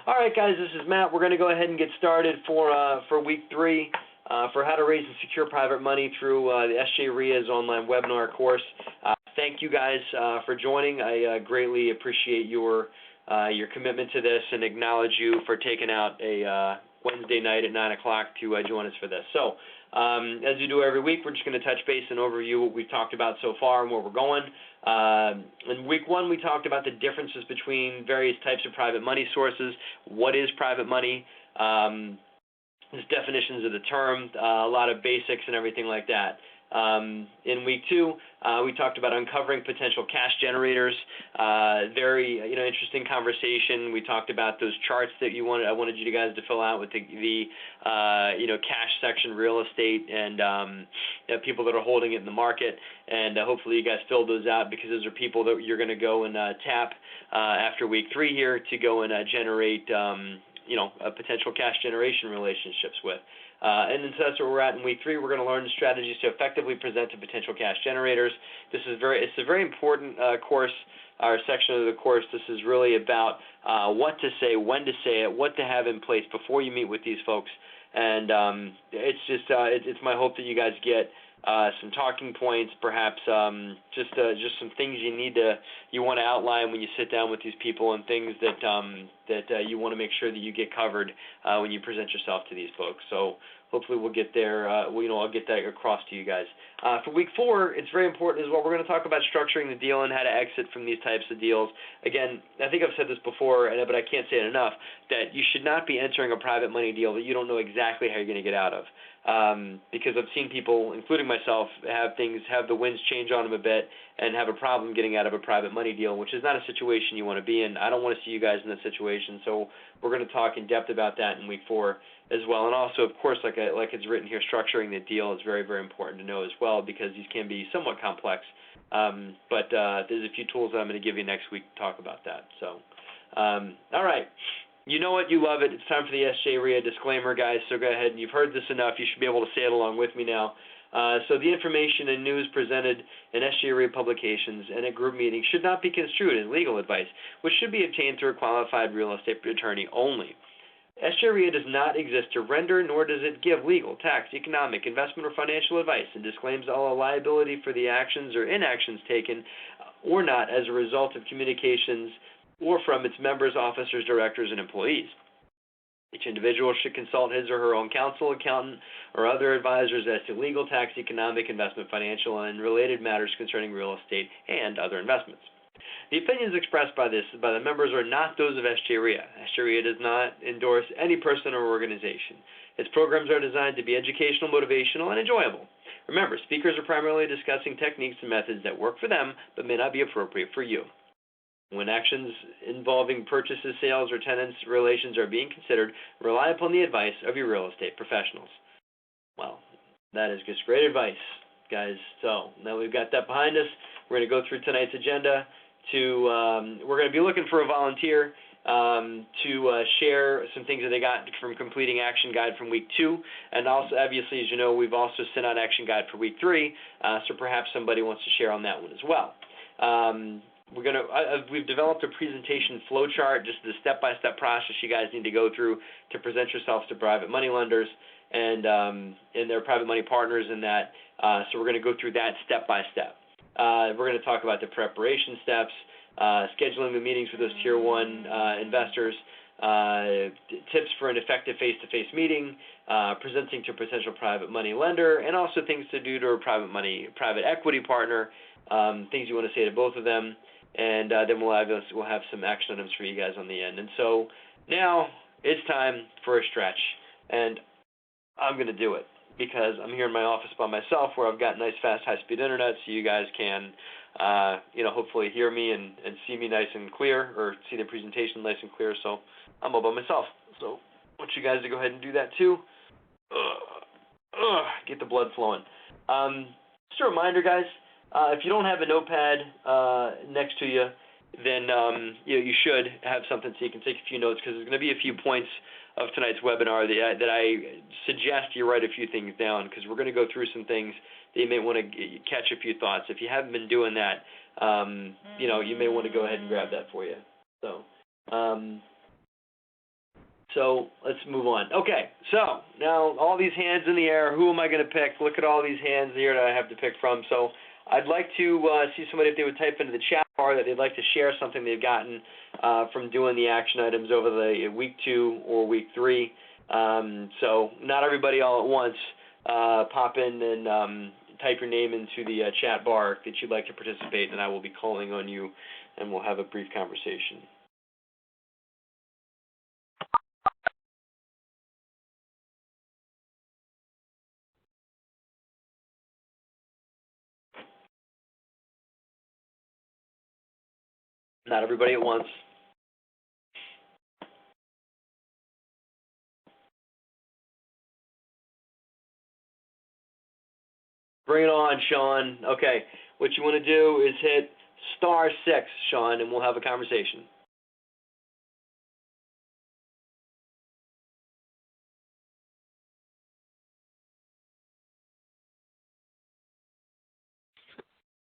All right, guys, this is Matt. We're going to go ahead and get started for week 3 for how to raise and secure private money through the SJ RIA's online webinar course. Thank you guys for joining. I greatly appreciate your commitment to this and acknowledge you for taking out a Wednesday night at 9 o'clock to join us for this. So, as we do every week, we're just going to touch base and overview what we've talked about so far and where we're going. In week 1, we talked about the differences between various types of private money sources. What is private money? There's definitions of the term, a lot of basics and everything like that. In week 2, we talked about uncovering potential cash generators. Very interesting conversation. We talked about those charts that I wanted you guys to fill out with the cash section, real estate, and people that are holding it in the market. And hopefully you guys filled those out, because those are people that you're going to go and tap after week 3 here to go and generate potential cash generation relationships with. And so that's where we're at in week 3. We're going to learn strategies to effectively present to potential cash generators. It's a very important course, our section of the course. This is really about what to say, when to say it, what to have in place before you meet with these folks. And it's my hope that you guys get some talking points, perhaps just some things you want to outline when you sit down with these people, and things that you want to make sure that you get covered when you present yourself to these folks. So hopefully we'll get there. I'll get that across to you guys. For week 4, it's very important as well. We're going to talk about structuring the deal and how to exit from these types of deals. Again, I think I've said this before, but I can't say it enough, that you should not be entering a private money deal that you don't know exactly how you're going to get out of. Because I've seen people, including myself, have the winds change on them a bit and have a problem getting out of a private money deal, which is not a situation you want to be in. I don't want to see you guys in that situation, so we're going to talk in depth about that in week 4 as well. And also, of course, like it's written here, structuring the deal is very, very important to know as well, because these can be somewhat complex. But there's a few tools that I'm going to give you next week to talk about that. So, all right. You know it, you love it. It's time for the SJ RIA disclaimer, guys, so go ahead. And you've heard this enough. You should be able to say it along with me now. So the information and news presented in SJ RIA publications and at group meetings should not be construed as legal advice, which should be obtained through a qualified real estate attorney only. SJ RIA does not exist to render, nor does it give legal, tax, economic, investment, or financial advice, and disclaims all liability for the actions or inactions taken or not as a result of communications or from its members, officers, directors, and employees. Each individual should consult his or her own counsel, accountant, or other advisors as to legal, tax, economic, investment, financial, and related matters concerning real estate and other investments. The opinions expressed by the members are not those of SJ RIA. SJ RIA does not endorse any person or organization. Its programs are designed to be educational, motivational, and enjoyable. Remember, speakers are primarily discussing techniques and methods that work for them but may not be appropriate for you. When actions involving purchases, sales, or tenants' relations are being considered, rely upon the advice of your real estate professionals. Well, that is just great advice, guys. So now we've got that behind us. We're going to go through tonight's agenda. We're going to be looking for a volunteer to share some things that they got from completing Action Guide from week 2. And also, obviously, as you know, we've also sent out Action Guide for week 3, so perhaps somebody wants to share on that one as well. We've developed a presentation flow chart, just the step-by-step process you guys need to go through to present yourselves to private money lenders and their private money partners in that. So we're going to go through that step by step. We're going to talk about the preparation steps, scheduling the meetings with those Tier 1 investors, tips for an effective face-to-face meeting, presenting to a potential private money lender, and also things to do to a private equity partner, things you want to say to both of them. And then we'll have some action items for you guys on the end. And so now it's time for a stretch, and I'm going to do it because I'm here in my office by myself, where I've got nice, fast, high-speed internet, so you guys can, hopefully hear me and see me nice and clear, or see the presentation nice and clear. So I'm all by myself. So I want you guys to go ahead and do that too. Get the blood flowing. Just a reminder, guys. If you don't have a notepad next to you, then you should have something so you can take a few notes, because there's going to be a few points of tonight's webinar that I suggest you write a few things down, because we're going to go through some things that you may want to catch a few thoughts. If you haven't been doing that, you may want to go ahead and grab that for you. So So let's move on. Okay, so now all these hands in the air. Who am I going to pick? Look at all these hands here that I have to pick from. So I'd like to see somebody if they would type into the chat bar that they'd like to share something they've gotten from doing the action items over the week 2 or week 3. So not everybody all at once. Pop in and type your name into the chat bar that you'd like to participate, and I will be calling on you, and we'll have a brief conversation. Not everybody at once. Bring it on, Sean. Okay, what you want to do is hit *6, Sean, and we'll have a conversation.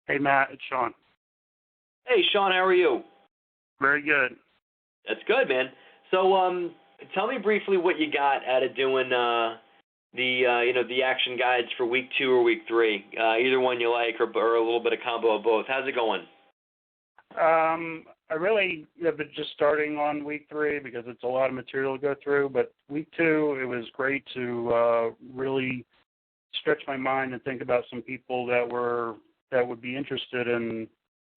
Hey, Matt, it's Sean. Hey, Sean, how are you? Very good. That's good, man. So, tell me briefly what you got out of doing the action guides for week 2 or week 3. Either one you like, or a little bit of combo of both. How's it going? I really have been just starting on week 3 because it's a lot of material to go through. But week 2, it was great to really stretch my mind and think about some people that would be interested in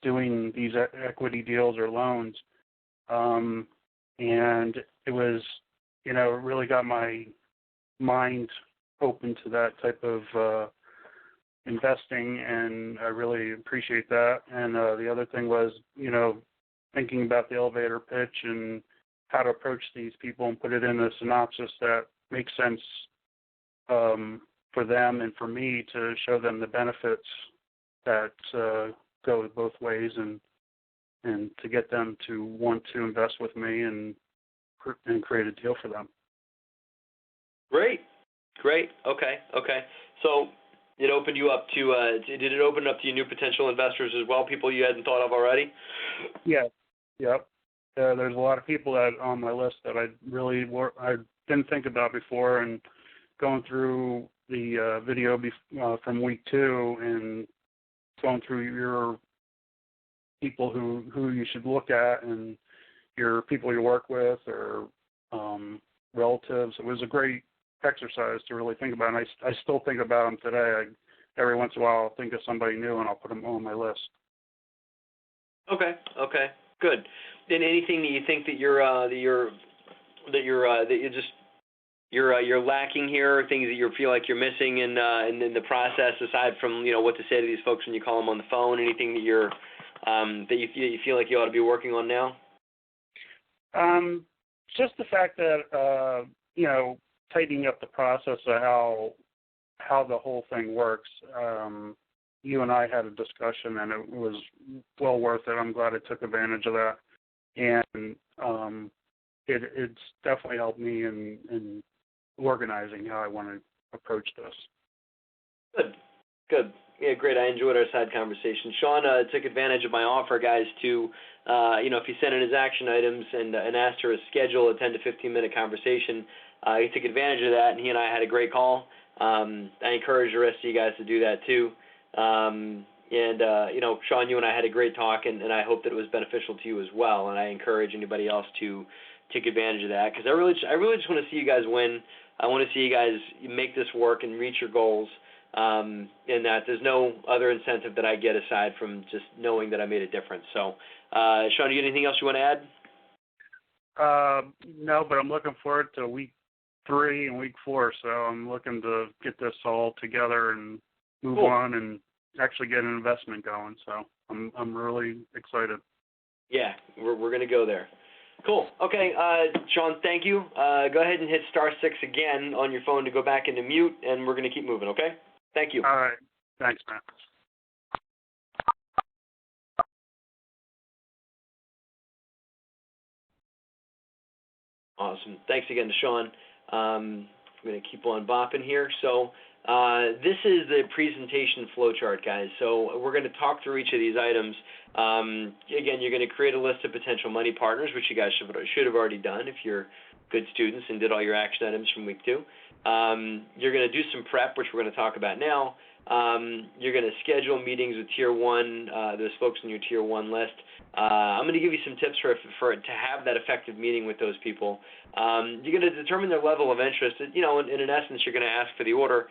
doing these equity deals or loans. And it was, it really got my mind open to that type of investing, and I really appreciate that. And the other thing was, thinking about the elevator pitch and how to approach these people and put it in a synopsis that makes sense for them and for me to show them the benefits that go both ways, and to get them to want to invest with me and create a deal for them. Great. Okay. So it opened you up to, did it open up to you new potential investors as well, people you hadn't thought of already? Yeah. Yep. There's a lot of people that on my list that I didn't think about before, and going through the video from week 2 and going through your people who you should look at and your people you work with or relatives. It was a great exercise to really think about, and I still think about them today. Every once in a while I'll think of somebody new and I'll put them on my list. Okay, good. And anything that you think that you're lacking here, things that you feel like you're missing in the process, aside from what to say to these folks when you call them on the phone, anything that you feel like you ought to be working on now? Just the fact that tightening up the process of how the whole thing works. You and I had a discussion, and it was well worth it. I'm glad I took advantage of that, and it's definitely helped me in organizing how I want to approach this. Good. Yeah, great. I enjoyed our side conversation. Sean took advantage of my offer, guys, to, if he sent in his action items and asked her to schedule a 10 to 15-minute conversation, he took advantage of that, and he and I had a great call. I encourage the rest of you guys to do that, too. Sean, you and I had a great talk, and I hope that it was beneficial to you as well, and I encourage anybody else to take advantage of that, because I really just want to see you guys win. I want to see you guys make this work and reach your goals. And that there's no other incentive that I get aside from just knowing that I made a difference. So, Sean, do you have anything else you want to add? No, but I'm looking forward to week 3 and week 4. So I'm looking to get this all together and move on and actually get an investment going. So I'm really excited. Yeah, we're going to go there. Cool. Okay, Sean, thank you. Go ahead and hit *6 again on your phone to go back into mute, and we're going to keep moving, okay? Thank you. All right. Thanks, Matt. Awesome. Thanks again to Sean. I'm going to keep on bopping here. So This is the presentation flowchart, guys. So we're going to talk through each of these items. Again, you're going to create a list of potential money partners, which you guys should have already done if you're good students and did all your action items from week 2. You're going to do some prep, which we're going to talk about now. You're going to schedule meetings with Tier 1, those folks in your Tier 1 list. I'm going to give you some tips for to have that effective meeting with those people. You're going to determine their level of interest. You know, in essence, you're going to ask for the order,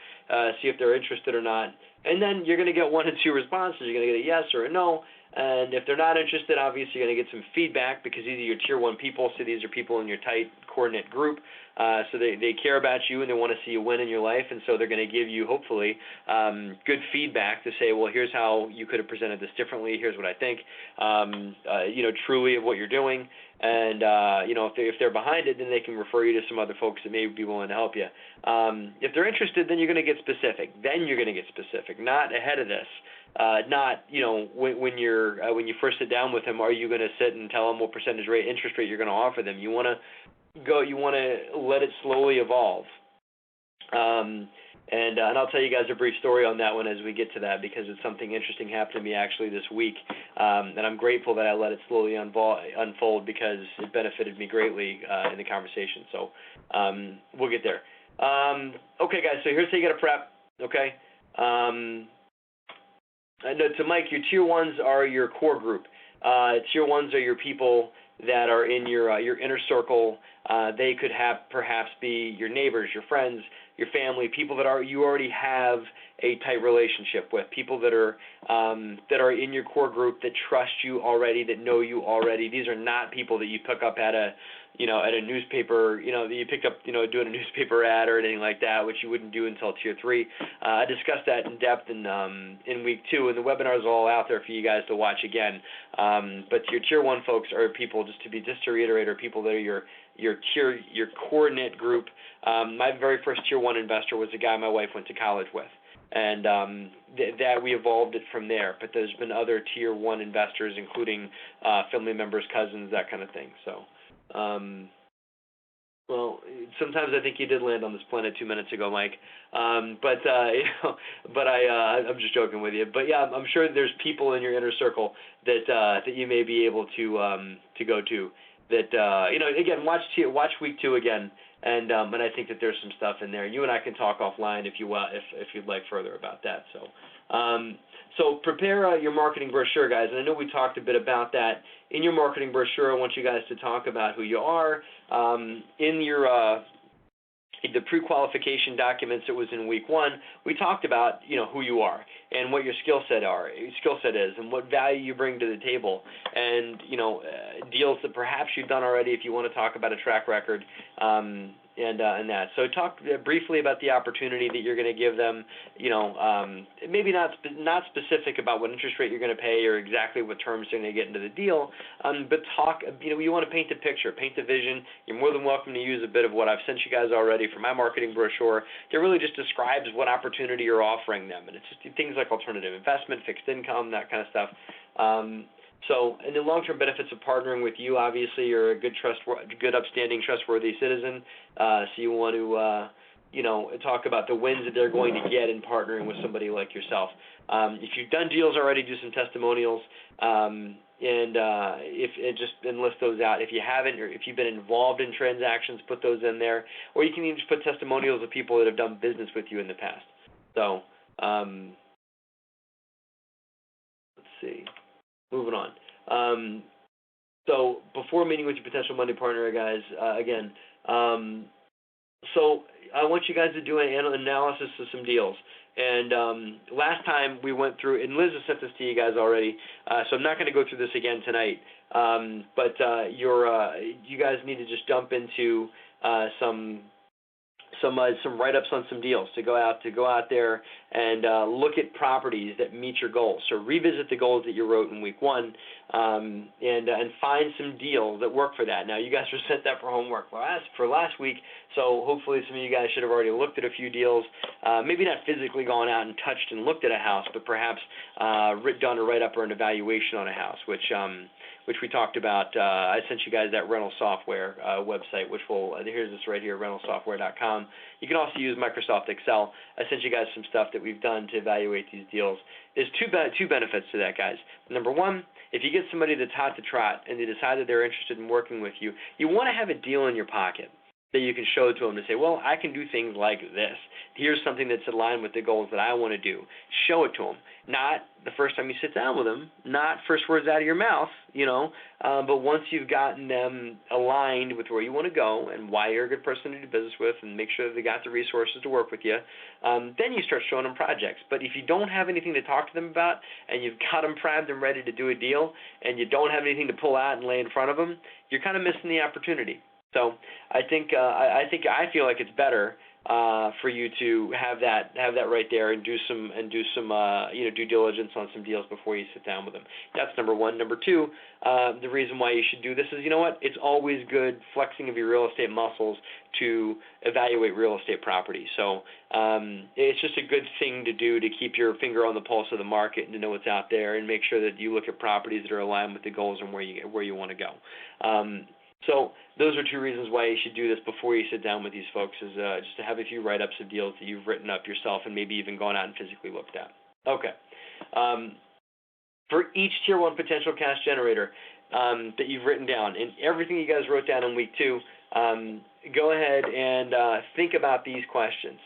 see if they're interested or not. And then you're going to get 1 and 2 responses. You're going to get a yes or a no. And if they're not interested, obviously you're going to get some feedback because these are your Tier 1 people, so these are people in your tight, core-knit group. So they care about you and they want to see you win in your life, and so they're going to give you, hopefully, good feedback to say, well, here's how you could have presented this differently. Here's what I think, truly of what you're doing. And, if they're behind it, then they can refer you to some other folks that may be willing to help you. If they're interested, then you're going to get specific. Then you're going to get specific, not ahead of this. When you first sit down with them, are you going to sit and tell them what percentage rate, interest rate you're going to offer them? You want to let it slowly evolve. And I'll tell you guys a brief story on that one as we get to that, because it's something interesting happened to me actually this week, and I'm grateful that I let it slowly unfold because it benefited me greatly in the conversation. So we'll get there. Okay, guys. So here's how you got to prep. Okay. To Mike, your Tier 1s are your core group. Tier 1s are your people that are in your inner circle. They could perhaps be your neighbors, your friends, your family, people that you already have a tight relationship with, people that are in your core group that trust you already, that know you already. These are not people that you pick up at a newspaper, that you pick up, doing a newspaper ad or anything like that, which you wouldn't do until Tier 3. I discussed that in depth in week 2, and the webinars are all out there for you guys to watch again. But your Tier 1 folks are people, just to reiterate, are people that are your core knit group. My very first Tier 1 investor was a guy my wife went to college with. And that we evolved it from there. But there's been other Tier 1 investors, including family members, cousins, that kind of thing. So, sometimes I think you did land on this planet 2 minutes ago, Mike. I'm just joking with you. But yeah, I'm sure there's people in your inner circle that you may be able to go to. That again, watch week 2 again. And I think that there's some stuff in there. You and I can talk offline if you'd like further about that. So prepare your marketing brochure, guys. And I know we talked a bit about that. In your marketing brochure, I want you guys to talk about who you are. In your the pre-qualification documents that was in week 1, we talked about who you are and what your skill set is and what value you bring to the table, and deals that perhaps you've done already if you want to talk about a track record, and that. So talk briefly about the opportunity that you're going to give them. Maybe not specific about what interest rate you're going to pay or exactly what terms they're going to get into the deal, but talk. You want to paint a picture, paint a vision. You're more than welcome to use a bit of what I've sent you guys already from my marketing brochure. That really just describes what opportunity you're offering them, and it's just things like alternative investment, fixed income, that kind of stuff. And the long-term benefits of partnering with you, obviously, you're a good, upstanding, trustworthy citizen. So you want to, talk about the wins that they're going to get in partnering with somebody like yourself. If you've done deals already, do some testimonials, and just list those out. If you haven't, or if you've been involved in transactions, put those in there. Or you can even just put testimonials of people that have done business with you in the past. So, let's see. Moving on. So before meeting with your potential money partner, guys, again, so I want you guys to do an analysis of some deals. And last time we went through, and Liz has sent this to you guys already, so I'm not going to go through this again tonight. But you guys need to just jump into some write-ups on some deals, to go out there and look at properties that meet your goals. So revisit the goals that you wrote in week 1, and find some deals that work for that. Now, you guys were sent that for homework for last week, so hopefully some of you guys should have already looked at a few deals. Maybe not physically gone out and touched and looked at a house, but perhaps done a write-up or an evaluation on a house, which we talked about. I sent you guys that rental software website, here's this right here, rentalsoftware.com. You can also use Microsoft Excel. I sent you guys some stuff that we've done to evaluate these deals. There's two benefits to that, guys. Number one, if you get somebody that's hot to trot and they decide that they're interested in working with you, you want to have a deal in your pocket that you can show to them to say, well, I can do things like this. Here's something that's aligned with the goals that I want to do. Show it to them. Not the first time you sit down with them, not first words out of your mouth, but once you've gotten them aligned with where you want to go and why you're a good person to do business with and make sure that they got the resources to work with you, then you start showing them projects. But if you don't have anything to talk to them about and you've got them primed and ready to do a deal and you don't have anything to pull out and lay in front of them, you're kind of missing the opportunity. So I feel like it's better for you to have that right there and do some due diligence on some deals before you sit down with them. That's number one. Number two, the reason why you should do this is, it's always good flexing of your real estate muscles to evaluate real estate property. So it's just a good thing to do to keep your finger on the pulse of the market and to know what's out there and make sure that you look at properties that are aligned with the goals and where you want to go. So those are two reasons why you should do this before you sit down with these folks, is just to have a few write-ups of deals that you've written up yourself and maybe even gone out and physically looked at. Okay. For each Tier 1 potential cash generator that you've written down, and everything you guys wrote down in week 2, go ahead and think about these questions.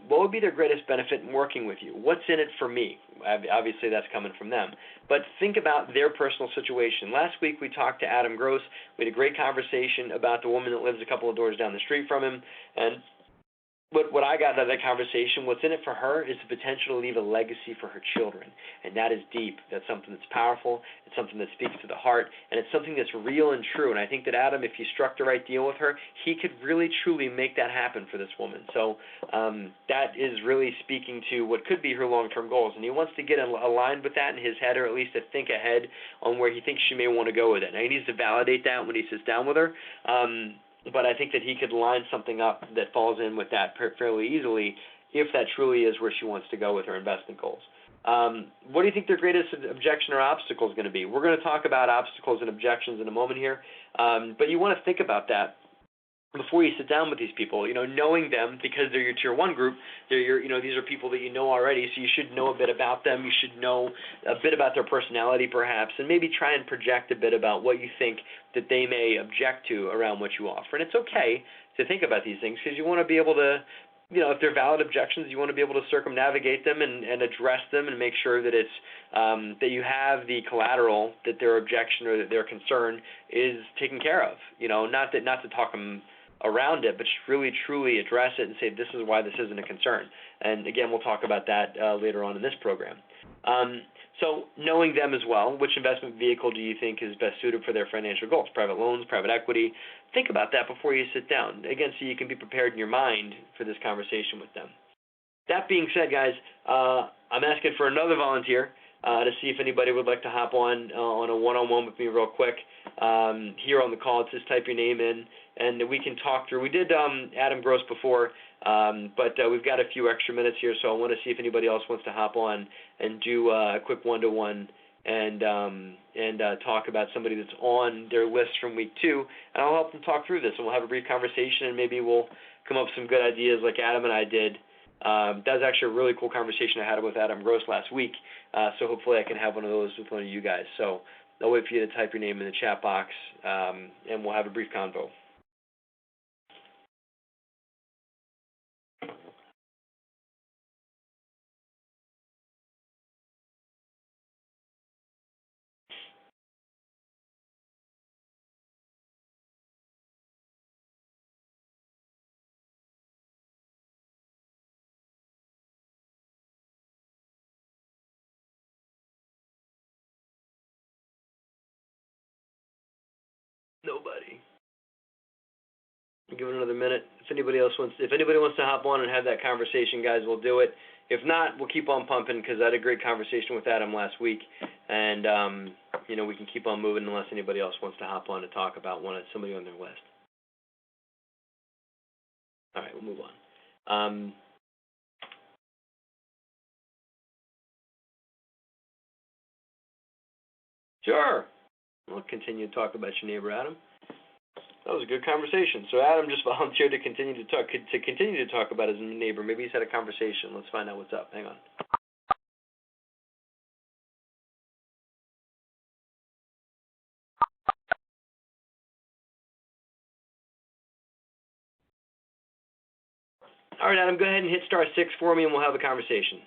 What would be their greatest benefit in working with you? What's in it for me? Obviously, that's coming from them. But think about their personal situation. Last week, we talked to Adam Gross. We had a great conversation about the woman that lives a couple of doors down the street from him. And what I got out of that conversation, what's in it for her is the potential to leave a legacy for her children. And that is deep. That's something that's powerful. It's something that speaks to the heart. And it's something that's real and true. And I think that Adam, if you struck the right deal with her, he could really, truly make that happen for this woman. So that is really speaking to what could be her long-term goals. And he wants to get aligned with that in his head, or at least to think ahead on where he thinks she may want to go with it. Now, he needs to validate that when he sits down with her. But I think that he could line something up that falls in with that fairly easily if that truly is where she wants to go with her investment goals. What do you think their greatest objection or obstacle is going to be? We're going to talk about obstacles and objections in a moment here, but you want to think about that before you sit down with these people, knowing them because they're your Tier 1 group. They're these are people that you know already, so you should know a bit about them. You should know a bit about their personality perhaps, and maybe try and project a bit about what you think that they may object to around what you offer. And it's okay to think about these things because you want to be able to, if they're valid objections, you want to be able to circumnavigate them and address them and make sure that it's that you have the collateral that their objection or that their concern is taken care of. Not to talk them around it, but really truly address it and say, this is why this isn't a concern. And again, we'll talk about that later on in this program. So knowing them as well, which investment vehicle do you think is best suited for their financial goals? Private loans, private equity? Think about that before you sit down. Again, so you can be prepared in your mind for this conversation with them. That being said, guys, I'm asking for another volunteer to see if anybody would like to hop on a one-on-one with me real quick here on the call. Just type your name in, and we can talk through. We did Adam Gross before, but we've got a few extra minutes here, so I want to see if anybody else wants to hop on and do a quick one-to-one and talk about somebody that's on their list from week 2, and I'll help them talk through this, and we'll have a brief conversation, and maybe we'll come up with some good ideas like Adam and I did. That was actually a really cool conversation I had with Adam Gross last week, so hopefully I can have one of those with one of you guys. So I'll wait for you to type your name in the chat box, and we'll have a brief convo. Nobody. I'll give it another minute. If anybody wants to hop on and have that conversation, guys, we'll do it. If not, we'll keep on pumping because I had a great conversation with Adam last week, and we can keep on moving unless anybody else wants to hop on to talk about somebody on their list. All right, we'll move on. Sure. We'll continue to talk about your neighbor, Adam. That was a good conversation. So Adam just volunteered to continue to talk about his neighbor. Maybe he's had a conversation. Let's find out what's up. Hang on. All right, Adam, go ahead and hit *6 for me, and we'll have a conversation.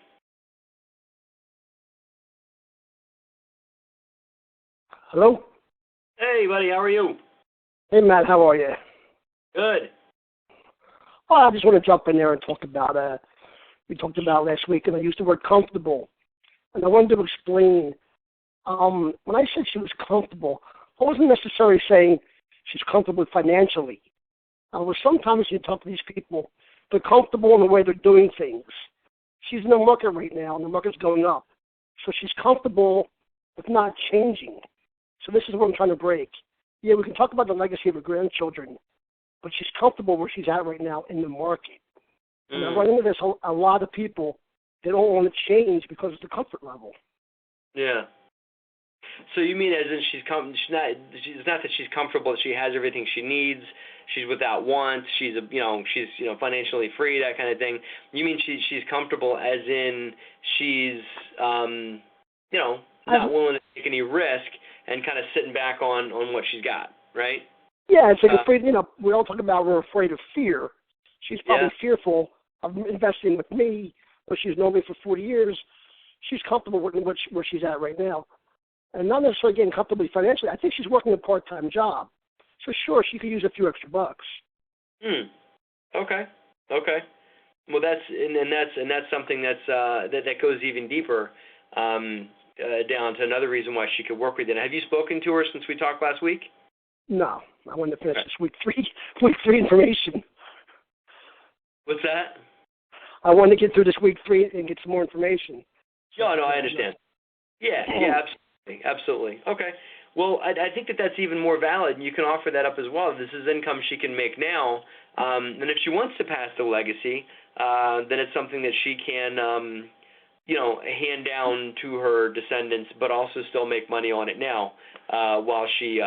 Hello? Hey, buddy, how are you? Hey, Matt, how are you? Good. Well, I just want to jump in there and talk about, we talked about last week, and I used the word comfortable. And I wanted to explain, when I said she was comfortable, I wasn't necessarily saying she's comfortable financially. Sometimes you talk to these people, they're comfortable in the way they're doing things. She's in the market right now, and the market's going up. So she's comfortable with not changing. So this is what I'm trying to break. Yeah, we can talk about the legacy of her grandchildren, but she's comfortable where she's at right now in the market. And I run into this a lot of people, they don't want to change because of the comfort level. Yeah. So you mean as in it's not that she's comfortable, she has everything she needs, she's without wants, she's financially free, that kind of thing. You mean she's comfortable as in she's not willing to take any risk and kind of sitting back on what she's got, right? Yeah, it's like afraid, we all talk about we're afraid of fear. She's probably fearful of investing with me, but she's known me for 40 years. She's comfortable with where she's at right now. And not necessarily getting comfortably financially. I think she's working a part-time job. So sure, she could use a few extra bucks. Okay. Well, that's something that goes even deeper down to another reason why she could work with you. Now, have you spoken to her since we talked last week? No, I wanted to finish this week three information. What's that? I wanted to get through this week 3 and get some more information. No, I understand. Yeah, absolutely. Okay. Well, I think that's even more valid, and you can offer that up as well. This is income she can make now, and if she wants to pass the legacy, then it's something that she can, hand down to her descendants, but also still make money on it now, while she's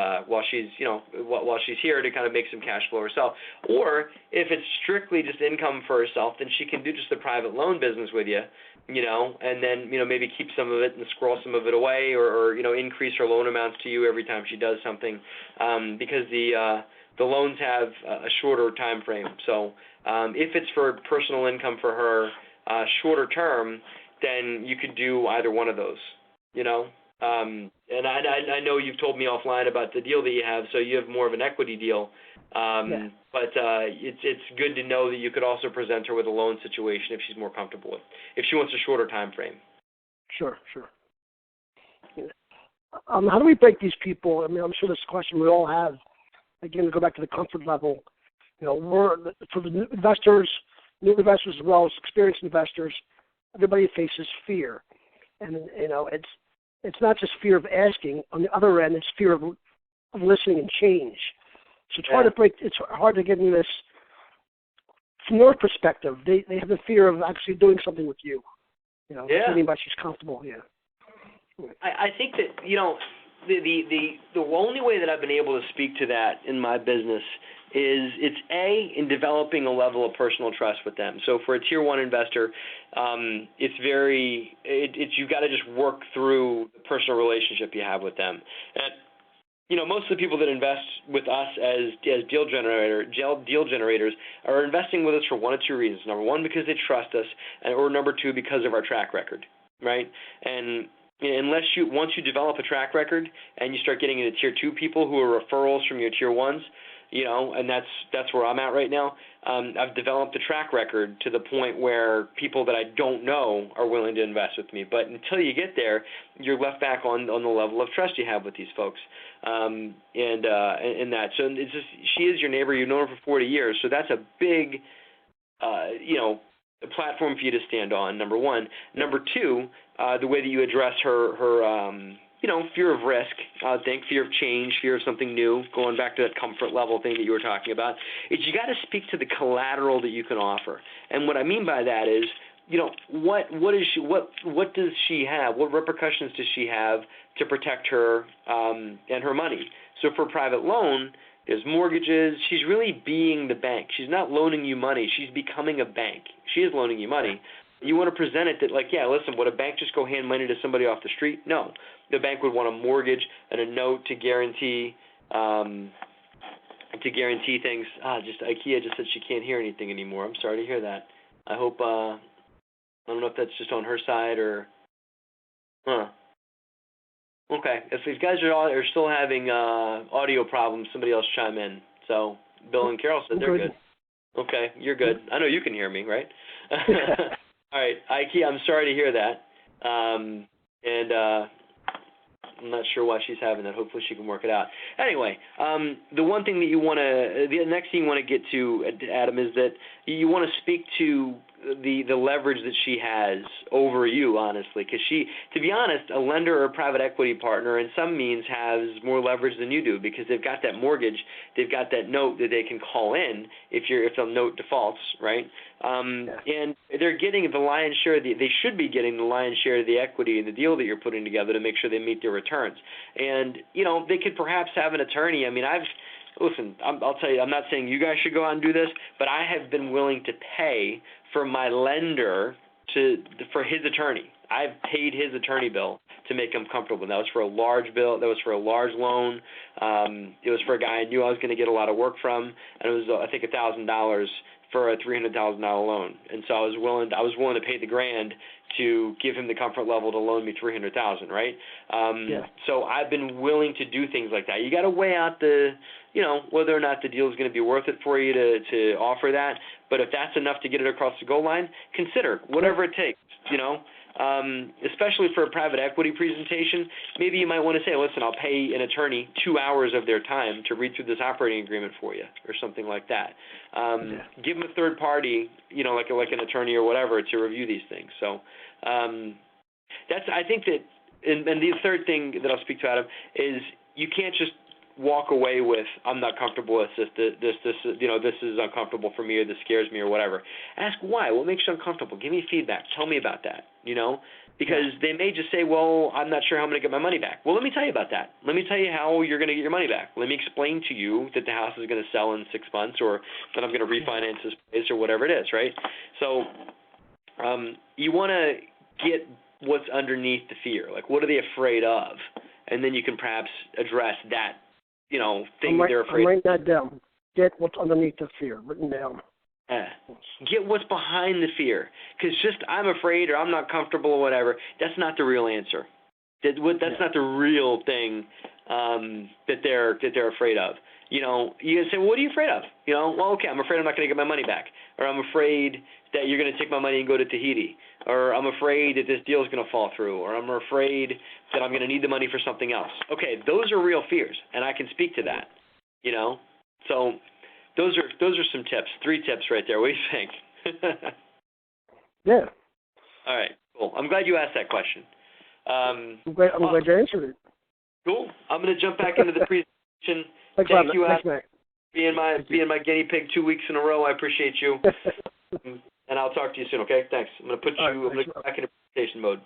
here to kind of make some cash flow herself. Or if it's strictly just income for herself, then she can do just the private loan business with you. And then, maybe keep some of it and scroll some of it away or increase her loan amounts to you every time she does something, because the loans have a shorter time frame. So if it's for personal income for her, shorter term, then you could do either one of those, and I know you've told me offline about the deal that you have, so you have more of an equity deal. But it's good to know that you could also present her with a loan situation if she's more comfortable with, if she wants a shorter time frame. Sure. How do we break these people? I mean, I'm sure this question we all have. Again, to go back to the comfort level, we're for the new investors as well as experienced investors. Everybody faces fear, and it's not just fear of asking. On the other end, it's fear of listening and change. So it's hard to break. It's hard to get into this from their perspective. They have the fear of actually doing something with you. Anybody she's comfortable. Yeah. I think that the only way that I've been able to speak to that in my business is it's in developing a level of personal trust with them. So for a tier 1 investor, you've got to just work through the personal relationship you have with them. And most of the people that invest with us as deal generators are investing with us for one of two reasons. Number one, because they trust us, or number two, because of our track record, right? And once you develop a track record and you start getting into tier 2 people who are referrals from your tier 1s, and that's where I'm at right now. I've developed a track record to the point where people that I don't know are willing to invest with me. But until you get there, you're left back on the level of trust you have with these folks, and that. So it's just, she is your neighbor. You've known her for 40 years, so that's a big, a platform for you to stand on. Number one. Number two, the way that you address her fear of risk, I think, fear of change, fear of something new, going back to that comfort level thing that you were talking about, is you got to speak to the collateral that you can offer. And what I mean by that is what does she have? What repercussions does she have to protect her and her money? So for a private loan, there's mortgages. She's really being the bank. She's not loaning you money. She's becoming a bank. She is loaning you money. You want to present it that, like, yeah, listen, would a bank just go hand money to somebody off the street? No. The bank would want a mortgage and a note to guarantee things. IKEA just said she can't hear anything anymore. I'm sorry to hear that. I hope, I don't know if that's just on her side or, Okay. If these guys are still having audio problems, somebody else chime in. So Bill and Carol said they're good. Okay, you're good. I know you can hear me, right? All right, IKEA, I'm sorry to hear that. And I'm not sure why she's having that. Hopefully she can work it out. Anyway, the one thing that the next thing you want to get to, Adam, is that you want to speak to the leverage that she has over you, honestly, because she, to be honest, a lender or a private equity partner in some means has more leverage than you do because they've got that mortgage, they've got that note that they can call in if the note defaults, right? And they're getting the lion's share. They should be getting the lion's share of the equity in the deal that you're putting together to make sure they meet their returns. And they could perhaps have an attorney. I mean, I'll tell you, I'm not saying you guys should go out and do this, but I have been willing to pay for my lender for his attorney. I've paid his attorney bill to make him comfortable. That was for a large bill. That was for a large loan. It was for a guy I knew I was going to get a lot of work from, and it was I think $1,000 for a $300,000 loan. And so I was willing to pay the $1,000 to give him the comfort level to loan me $300,000, right? So I've been willing to do things like that. You got to weigh out whether or not the deal is going to be worth it for you to offer that. But if that's enough to get it across the goal line, consider whatever it takes, especially for a private equity presentation. Maybe you might want to say, listen, I'll pay an attorney 2 hours of their time to read through this operating agreement for you or something like that. Give them a third party, like an attorney or whatever to review these things. So I think that, and the third thing that I'll speak to, Adam, is you can't just walk away with, I'm not comfortable with this is uncomfortable for me, or this scares me, or whatever. Ask why. What makes you uncomfortable? Give me feedback. Tell me about that, because they may just say, well, I'm not sure how I'm going to get my money back. Well, let me tell you about that. Let me tell you how you're going to get your money back. Let me explain to you that the house is going to sell in 6 months, or that I'm going to refinance this place, or whatever it is, right? So you want to get what's underneath the fear. Like, what are they afraid of? And then you can perhaps address that thing they're afraid of. I'm writing that down. Get what's underneath the fear, written down. Get what's behind the fear. Because just I'm afraid or I'm not comfortable or whatever, that's not the real answer. That's not the real thing that they're afraid of. You can say, well, what are you afraid of? Well, okay, I'm afraid I'm not going to get my money back. Or I'm afraid that you're going to take my money and go to Tahiti. Or I'm afraid that this deal is going to fall through. Or I'm afraid that I'm going to need the money for something else. Okay, those are real fears, and I can speak to that. So those are some tips. 3 tips right there. What do you think? Yeah. All right, cool. I'm glad you asked that question. I'm glad you answered it. Cool. I'm going to jump back into the presentation. Thank you, Adam. Being my guinea pig 2 weeks in a row. I appreciate you. And I'll talk to you soon, okay? Thanks. I'm going to go back into presentation mode.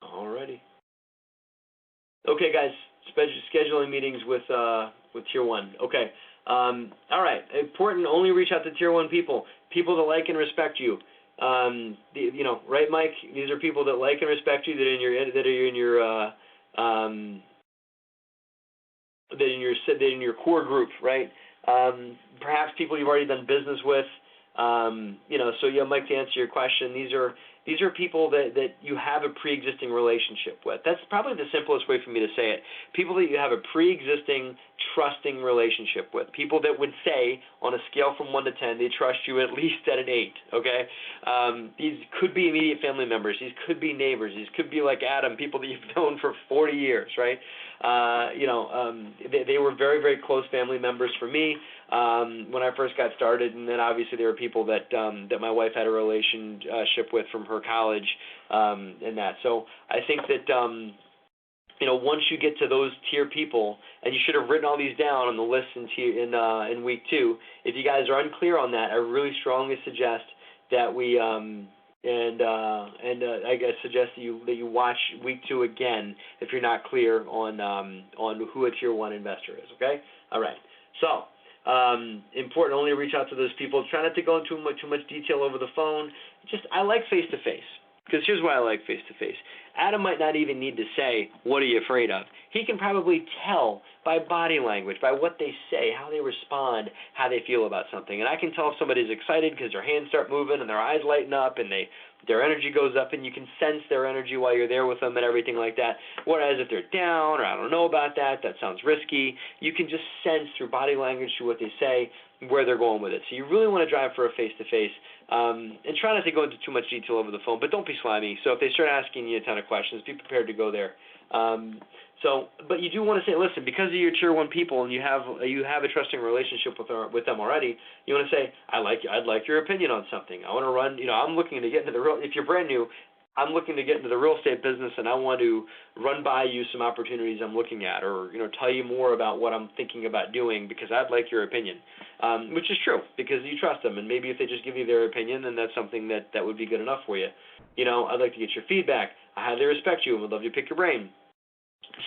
Alrighty. Okay, guys. Scheduling meetings with Tier 1. Okay. All right. Important. Only reach out to Tier 1 people that like and respect you. Right, Mike? These are people that like and respect you, that are in your core group, right? Perhaps people you've already done business with. So yeah, Mike, to answer your question, these are people that you have a pre-existing relationship with. That's probably the simplest way for me to say it. People that you have a pre-existing, trusting relationship with. People that would say, on a scale from 1 to 10, they trust you at least at an 8, okay? These could be immediate family members. These could be neighbors. These could be like Adam, people that you've known for 40 years, right? They were very, very close family members for me when I first got started, and then obviously there were people that my wife had a relationship with from her college and that. So I think that once you get to those tier people, and you should have written all these down on the list in week 2. If you guys are unclear on that, I really strongly suggest that we I guess suggest that you watch week 2 again if you're not clear on who a tier 1 investor is. Okay. All right. So. Important, only reach out to those people. Try not to go into too much detail over the phone. I like face-to-face, because here's why I like face-to-face. Adam might not even need to say, what are you afraid of? He can probably tell by body language, by what they say, how they respond, how they feel about something. And I can tell if somebody's excited because their hands start moving and their eyes lighten up and their energy goes up, and you can sense their energy while you're there with them and everything like that. Whereas if they're down or I don't know about that sounds risky, you can just sense through body language, through what they say, where they're going with it. So you really want to drive for a face-to-face, and try not to go into too much detail over the phone, but don't be slimy. So if they start asking you a ton of questions, be prepared to go there. But you do want to say, listen, because of your tier 1 people and you have a trusting relationship with them already, you want to say, I'd like your opinion on something. I want to run, I'm looking to get into if you're brand new, I'm looking to get into the real estate business, and I want to run by you some opportunities I'm looking at, or tell you more about what I'm thinking about doing, because I'd like your opinion, which is true, because you trust them, and maybe if they just give you their opinion, then that's something that would be good enough for you. I'd like to get your feedback. I highly respect you and would love to pick your brain.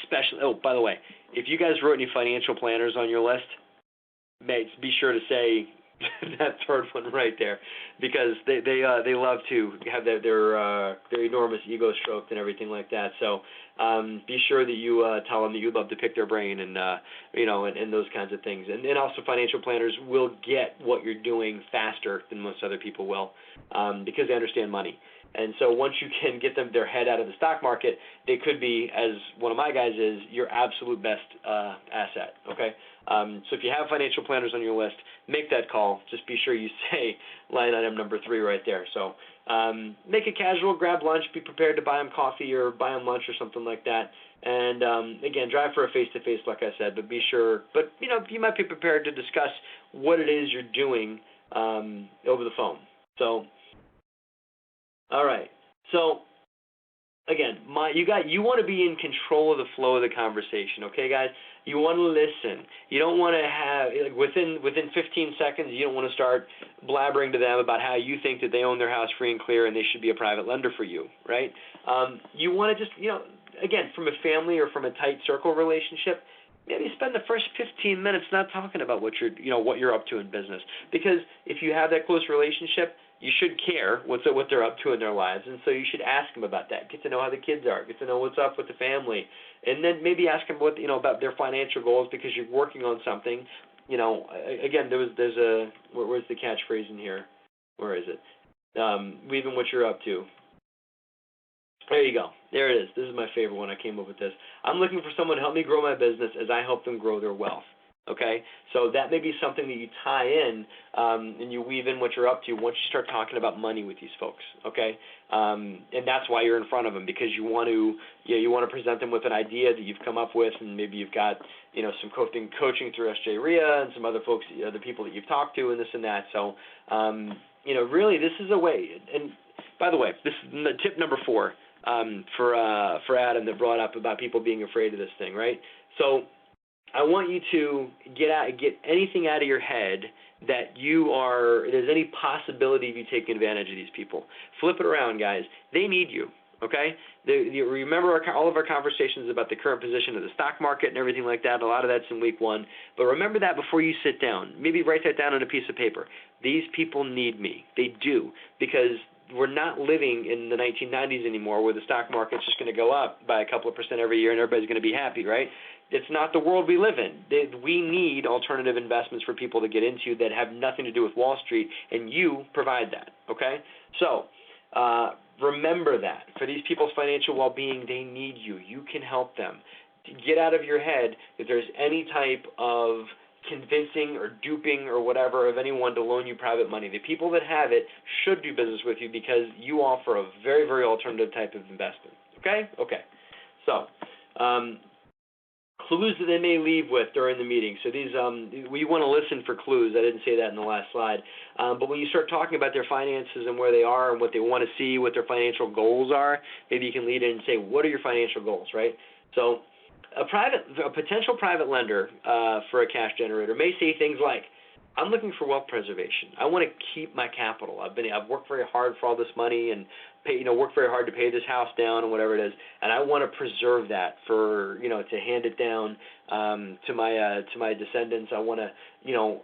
Especially, by the way, if you guys wrote any financial planners on your list, be sure to say that third one right there, because they love to have their enormous ego stroked and everything like that. So be sure that you tell them that you'd love to pick their brain, and and those kinds of things. And also, financial planners will get what you're doing faster than most other people will, because they understand money. And so once you can get their head out of the stock market, they could be, as one of my guys is, your absolute best asset, okay? So if you have financial planners on your list, make that call. Just be sure you say line item number 3 right there. So make it casual, grab lunch, be prepared to buy them coffee or buy them lunch or something like that. And, again, drive for a face-to-face, like I said, but be sure. But, you might be prepared to discuss what it is you're doing over the phone. So, all right. So, again, you want to be in control of the flow of the conversation, okay, guys? You want to listen. You don't want to have, within 15 seconds, you don't want to start blabbering to them about how you think that they own their house free and clear and they should be a private lender for you, right? You want to just, again, from a family or from a tight circle relationship, maybe spend the first 15 minutes not talking about what you're up to in business. Because if you have that close relationship, you should care what they're up to in their lives, and so you should ask them about that. Get to know how the kids are. Get to know what's up with the family, and then maybe ask them about their financial goals, because you're working on something. Again, where's the catchphrase in here? Where is it? Even what you're up to. There you go. There it is. This is my favorite one. I came up with this. I'm looking for someone to help me grow my business as I help them grow their wealth. Okay, so that may be something that you tie in and you weave in what you're up to once you start talking about money with these folks. Okay, and that's why you're in front of them, because you want to present them with an idea that you've come up with, and maybe you've got some coaching through SJ RIA and some other folks, the people that you've talked to, and this and that. So really, this is a way. And by the way, this is tip number 4 for Adam that brought up about people being afraid of this thing, right? So I want you to get anything out of your head that there's any possibility of you taking advantage of these people. Flip it around, guys. They need you, okay? You remember all of our conversations about the current position of the stock market and everything like that. A lot of that's in week 1. But remember that before you sit down. Maybe write that down on a piece of paper. These people need me. They do, because we're not living in the 1990s anymore, where the stock market's just going to go up by a couple of percent every year and everybody's going to be happy, right? It's not the world we live in. We need alternative investments for people to get into that have nothing to do with Wall Street, and you provide that, okay? So remember that. For these people's financial well-being, they need you. You can help them. Get out of your head if there's any type of convincing or duping or whatever of anyone to loan you private money. The people that have it should do business with you, because you offer a very, very alternative type of investment. Okay? Okay. So, clues that they may leave with during the meeting. So these, we want to listen for clues. I didn't say that in the last slide. But when you start talking about their finances and where they are and what they want to see, what their financial goals are, maybe you can lead in and say, what are your financial goals, right? So a potential private lender for a cash generator may say things like, I'm looking for wealth preservation. I want to keep my capital. I've worked very hard for all this money and worked very hard to pay this house down and whatever it is, and I want to preserve that for, to hand it down to my descendants. I want to,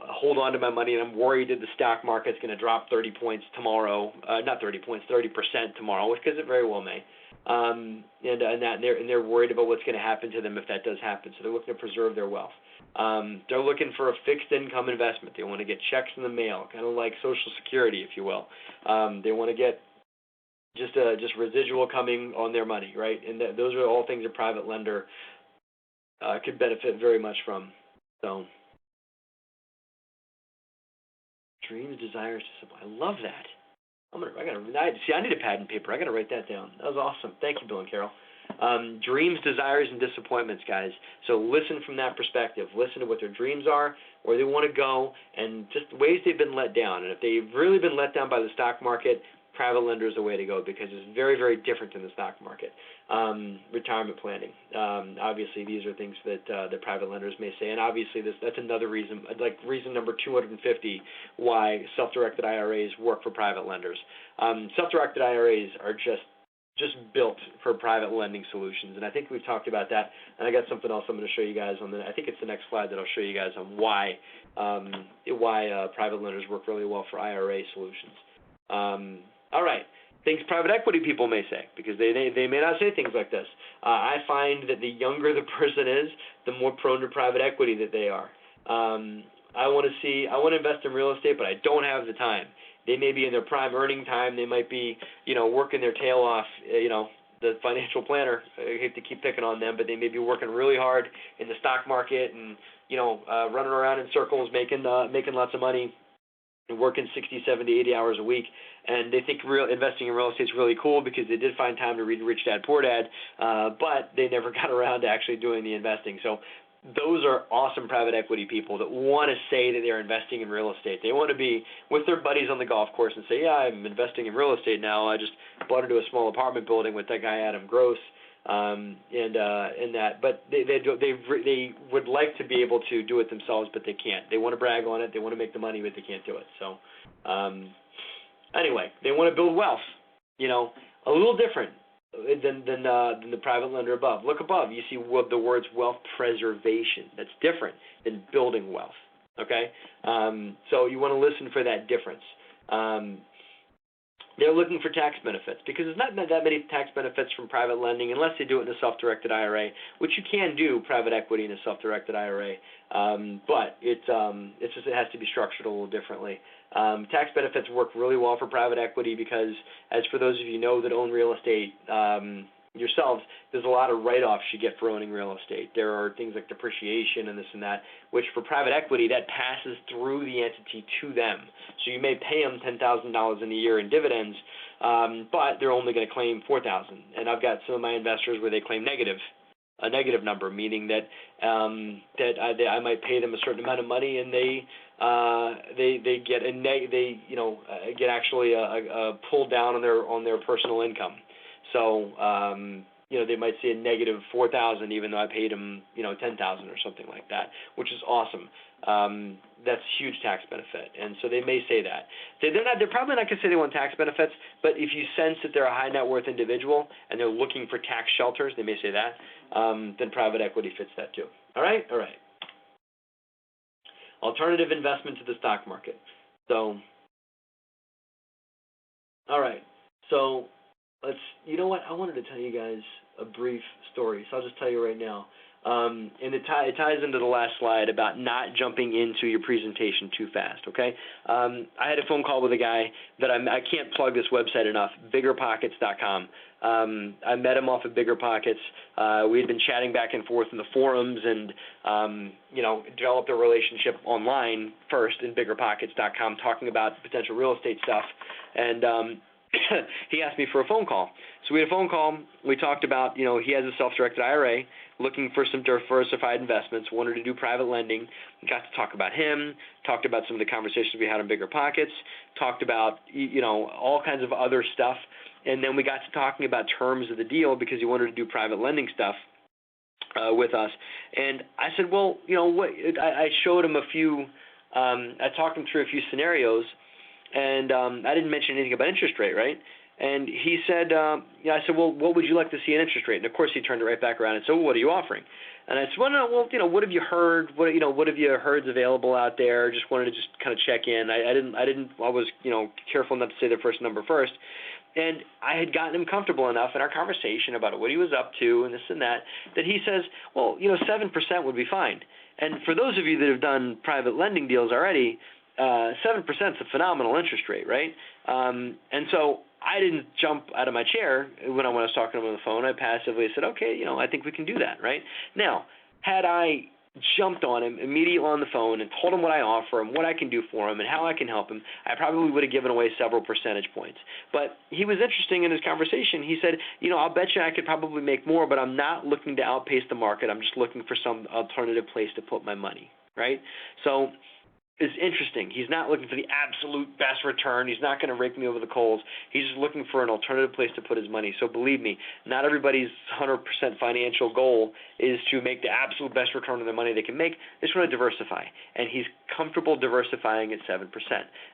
hold on to my money, and I'm worried that the stock market's going to drop 30 points tomorrow. Not 30 points, 30% tomorrow, because it very well may. And they're worried about what's going to happen to them if that does happen. So they're looking to preserve their wealth. They're looking for a fixed income investment. They want to get checks in the mail, kind of like Social Security, if you will. They want to get just residual coming on their money, right? And those are all things a private lender could benefit very much from. So, dreams, desires, I love that. I need a pad and paper. I got to write that down. That was awesome. Thank you, Bill and Carol. Dreams, desires, and disappointments, guys. So listen from that perspective. Listen to what their dreams are, where they want to go, and just ways they've been let down. And if they've really been let down by the stock market, private lender is the way to go because it's very, very different than the stock market. Retirement planning. Obviously, these are things that the private lenders may say, and obviously that's another reason, like reason number 250 why self-directed IRAs work for private lenders. Self-directed IRAs are just built for private lending solutions, and I think we've talked about that. And I got something else I'm going to show you guys I think it's the next slide that I'll show you guys on why private lenders work really well for IRA solutions. All right, things private equity people may say, because they may not say things like this. I find that the younger the person is, the more prone to private equity that they are. I want to invest in real estate, but I don't have the time. They may be in their prime earning time. They might be, working their tail off, the financial planner. I hate to keep picking on them, but they may be working really hard in the stock market and, running around in circles, making lots of money, and working 60, 70, 80 hours a week, and they think investing in real estate is really cool because they did find time to read Rich Dad Poor Dad, but they never got around to actually doing the investing. So those are awesome private equity people that want to say that they're investing in real estate. They want to be with their buddies on the golf course and say, yeah, I'm investing in real estate now. I just bought into a small apartment building with that guy Adam Gross. And that, but they would like to be able to do it themselves, but they can't. They want to brag on it. They want to make the money, but they can't do it. So, anyway, they want to build wealth. A little different than the private lender above. Look above. You see the words wealth preservation. That's different than building wealth. Okay, so you want to listen for that difference. They're looking for tax benefits because there's not that many tax benefits from private lending unless they do it in a self-directed IRA, which you can do private equity in a self-directed IRA, but it has to be structured a little differently. Tax benefits work really well for private equity because, as for those of you that own real estate yourselves, there's a lot of write-offs you get for owning real estate. There are things like depreciation and this and that, which for private equity, that passes through the entity to them. So you may pay them $10,000 in a year in dividends, but they're only going to claim $4,000. And I've got some of my investors where they claim a negative number, meaning that I might pay them a certain amount of money and they get actually a pull down on their personal income. So, they might see a negative $4,000 even though I paid them, $10,000 or something like that, which is awesome. That's a huge tax benefit, and so they may say that. They're probably not going to say they want tax benefits, but if you sense that they're a high net worth individual and they're looking for tax shelters, they may say that. Then private equity fits that too. All right. Alternative investment to the stock market. So, all right. So. You know what? I wanted to tell you guys a brief story, so I'll just tell you right now. And it ties into the last slide about not jumping into your presentation too fast, okay? I had a phone call with a guy that I can't plug this website enough, biggerpockets.com. I met him off of BiggerPockets. We had been chatting back and forth in the forums and, developed a relationship online first in biggerpockets.com talking about potential real estate stuff. And he asked me for a phone call. So we had a phone call. We talked about, he has a self-directed IRA, looking for some diversified investments, wanted to do private lending. We got to talk about him, talked about some of the conversations we had on Bigger Pockets, talked about, all kinds of other stuff. And then we got to talking about terms of the deal because he wanted to do private lending stuff. with us. And I said, well, you know, what? I showed him a few. I talked him through a few scenarios, and I didn't mention anything about interest rate, right? And he said, I said, well, what would you like to see in interest rate? And of course, he turned it right back around and said, well, what are you offering? And I said, well, no, well, you know, what have you heard? What have you heard's available out there? Just wanted to just kind of check in. I was, you know, careful not to say the first number first. And I had gotten him comfortable enough in our conversation about what he was up to and this and that he says, well, you know, 7% would be fine. And for those of you that have done private lending deals already, 7% is a phenomenal interest rate, right? And so I didn't jump out of my chair when I was talking to him on the phone. I passively said, okay, you know, I think we can do that, right? Now, had I jumped on him immediately on the phone and told him what I offer him, what I can do for him, and how I can help him, I probably would have given away several percentage points. But he was interesting in his conversation. He said, you know, I'll bet you I could probably make more, but I'm not looking to outpace the market. I'm just looking for some alternative place to put my money, right? So it's interesting. He's not looking for the absolute best return. He's not going to rake me over the coals. He's just looking for an alternative place to put his money. So believe me, not everybody's 100% financial goal is to make the absolute best return on their money they can make. They just want to diversify, and he's comfortable diversifying at 7%.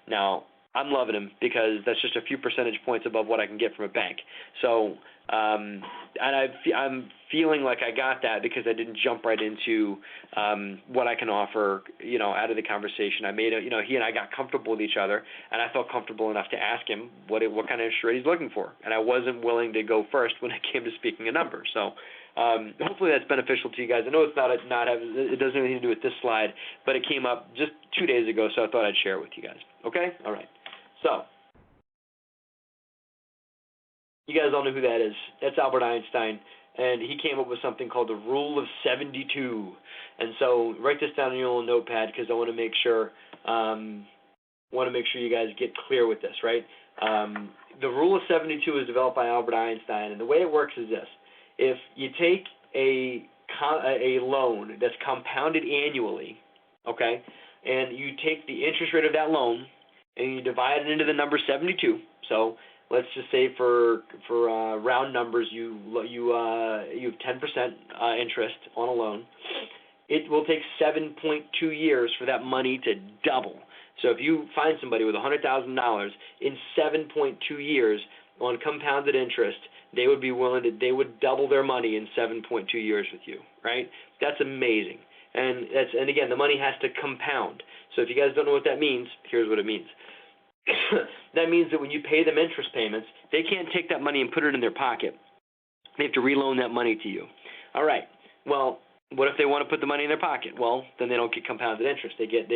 Now, I'm loving him because that's just a few percentage points above what I can get from a bank. So, and I'm feeling like I got that because I didn't jump right into what I can offer, you know, out of the conversation. I made you know, he and I got comfortable with each other, and I felt comfortable enough to ask him what kind of interest rate he's looking for, and I wasn't willing to go first when it came to speaking a number. So, hopefully that's beneficial to you guys. I know it doesn't have anything to do with this slide, but it came up just 2 days ago, so I thought I'd share it with you guys. Okay? All right. So, you guys all know who that is. That's Albert Einstein, and he came up with something called the Rule of 72. And so, write this down in your little notepad because I want to make sure you guys get clear with this, right? The Rule of 72 is developed by Albert Einstein, and the way it works is this: if you take a loan that's compounded annually, okay, and you take the interest rate of that loan and you divide it into the number 72. So let's just say for round numbers, you have 10% interest on a loan. It will take 7.2 years for that money to double. So if you find somebody with $100,000 in 7.2 years on compounded interest, they would double their money in 7.2 years with you, right? That's amazing. And again, the money has to compound. So if you guys don't know what that means, here's what it means. That means that when you pay them interest payments, they can't take that money and put it in their pocket. They have to reloan that money to you. All right. Well, what if they want to put the money in their pocket? Well, then they don't get compounded interest. They get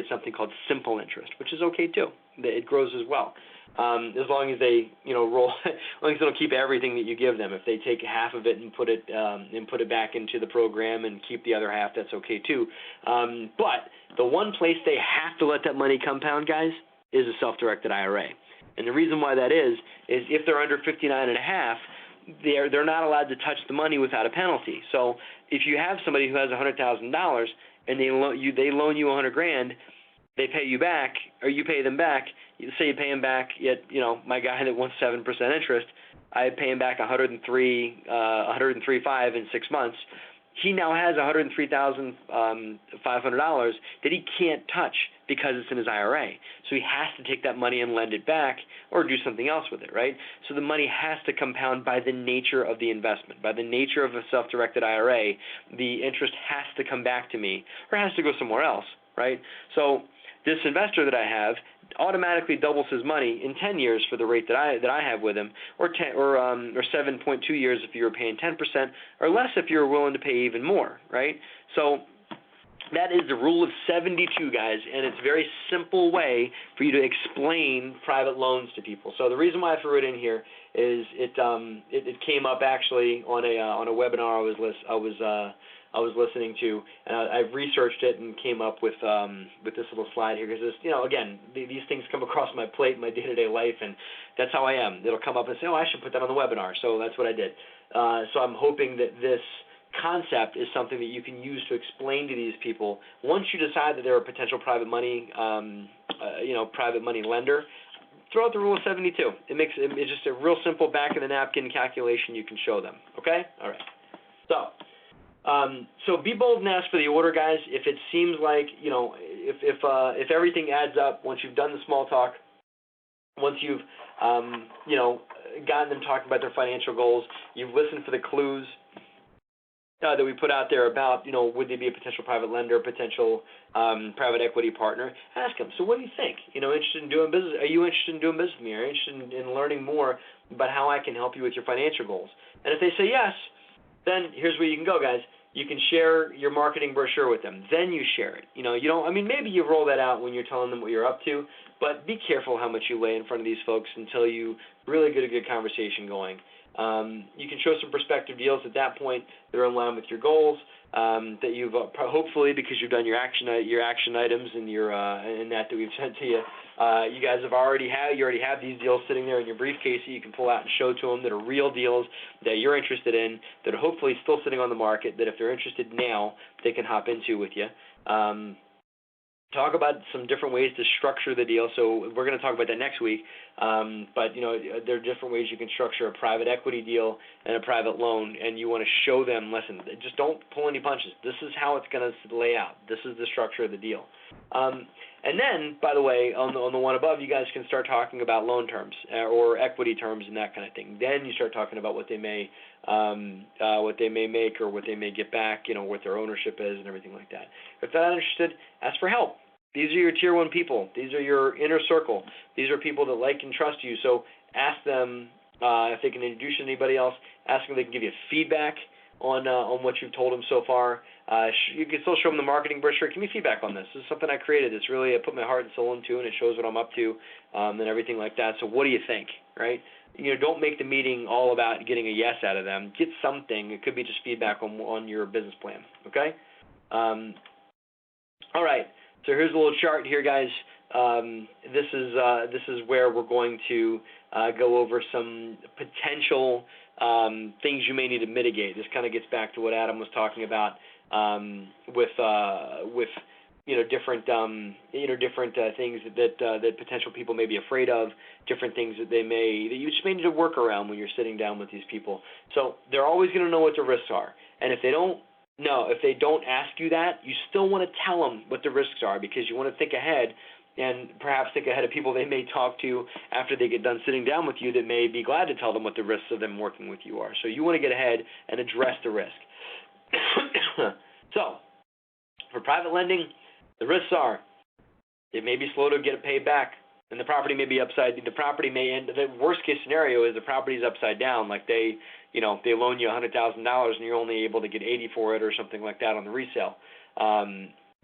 something called simple interest, which is okay too. It grows as well. As long as they, you know, roll, as long as they don't keep everything that you give them. If they take half of it and put it back into the program and keep the other half, that's okay too. But the one place they have to let that money compound, guys, is a self-directed IRA. And the reason why that is if they're under 59.5, they're not allowed to touch the money without a penalty. So if you have somebody who has $100,000 and they loan you $100,000, they pay you back, or you pay them back. Say you pay him back, yet, you know, my guy that wants 7% interest, I pay him back $103,500 in 6 months. He now has $103,500 that he can't touch because it's in his IRA. So he has to take that money and lend it back or do something else with it, right? So the money has to compound by the nature of the investment. By the nature of a self-directed IRA, the interest has to come back to me or has to go somewhere else, right? So this investor that I have automatically doubles his money in 10 years for the rate that I have with him, or 7.2 years if you were paying 10%, or less if you're willing to pay even more, right? So that is the Rule of 72, guys, and it's a very simple way for you to explain private loans to people. So the reason why I threw it in here is it came up actually on a webinar I was listening to, and I've researched it and came up with this little slide here because, you know, again, these things come across my plate in my day-to-day life, and that's how I am. It'll come up and say, oh, I should put that on the webinar, so that's what I did. So I'm hoping that this concept is something that you can use to explain to these people once you decide that they're a potential private money, private money lender. Throw out the Rule of 72. It's just a real simple back of the napkin calculation you can show them. Okay? All right. So So be bold and ask for the order, guys. If it seems like, if everything adds up, once you've done the small talk, once you've, gotten them talking about their financial goals, you've listened for the clues that we put out there about, would they be a potential private lender, potential private equity partner? Ask them. So what do you think? Interested in doing business? Are you interested in doing business with me? Are you interested in learning more about how I can help you with your financial goals? And if they say yes, then here's where you can go, guys. You can share your marketing brochure with them. Then you share it. Maybe you roll that out when you're telling them what you're up to, but be careful how much you lay in front of these folks until you really get a good conversation going. You can show some prospective deals at that point that are in line with your goals, that you've hopefully, because you've done your action items and that we've sent to you, you guys already have these deals sitting there in your briefcase that you can pull out and show to them that are real deals that you're interested in, that are hopefully still sitting on the market, that if they're interested now, they can hop into with you. Talk about some different ways to structure the deal. So we're going to talk about that next week. But there are different ways you can structure a private equity deal and a private loan, and you want to show them, listen, just don't pull any punches. This is how it's going to lay out. This is the structure of the deal. And then, by the way, on the one above, you guys can start talking about loan terms or equity terms and that kind of thing. Then you start talking about what they may make or what they may get back, what their ownership is and everything like that. If they're not interested, ask for help. These are your tier 1 people. These are your inner circle. These are people that like and trust you. So ask them if they can introduce you to anybody else. Ask them if they can give you feedback on what you've told them so far. You can still show them the marketing brochure. Give me feedback on this. This is something I created. It's really, I put my heart and soul into, and it shows what I'm up to and everything like that. So what do you think, right? Don't make the meeting all about getting a yes out of them. Get something. It could be just feedback on your business plan, okay? All right. So here's a little chart here, guys. This is where we're going to go over some potential things you may need to mitigate. This kind of gets back to what Adam was talking about with different things that potential people may be afraid of, different things that you just may need to work around when you're sitting down with these people. So they're always going to know what the risks are, and if they don't ask you that, you still want to tell them what the risks are, because you want to think ahead and perhaps think ahead of people they may talk to after they get done sitting down with you that may be glad to tell them what the risks of them working with you are. So you want to get ahead and address the risk. So for private lending, the risks are it may be slow to get it paid back, and the property may be the worst case scenario is the property is upside down, like they loan you $100,000 and you're only able to get $80,000 for it or something like that on the resale.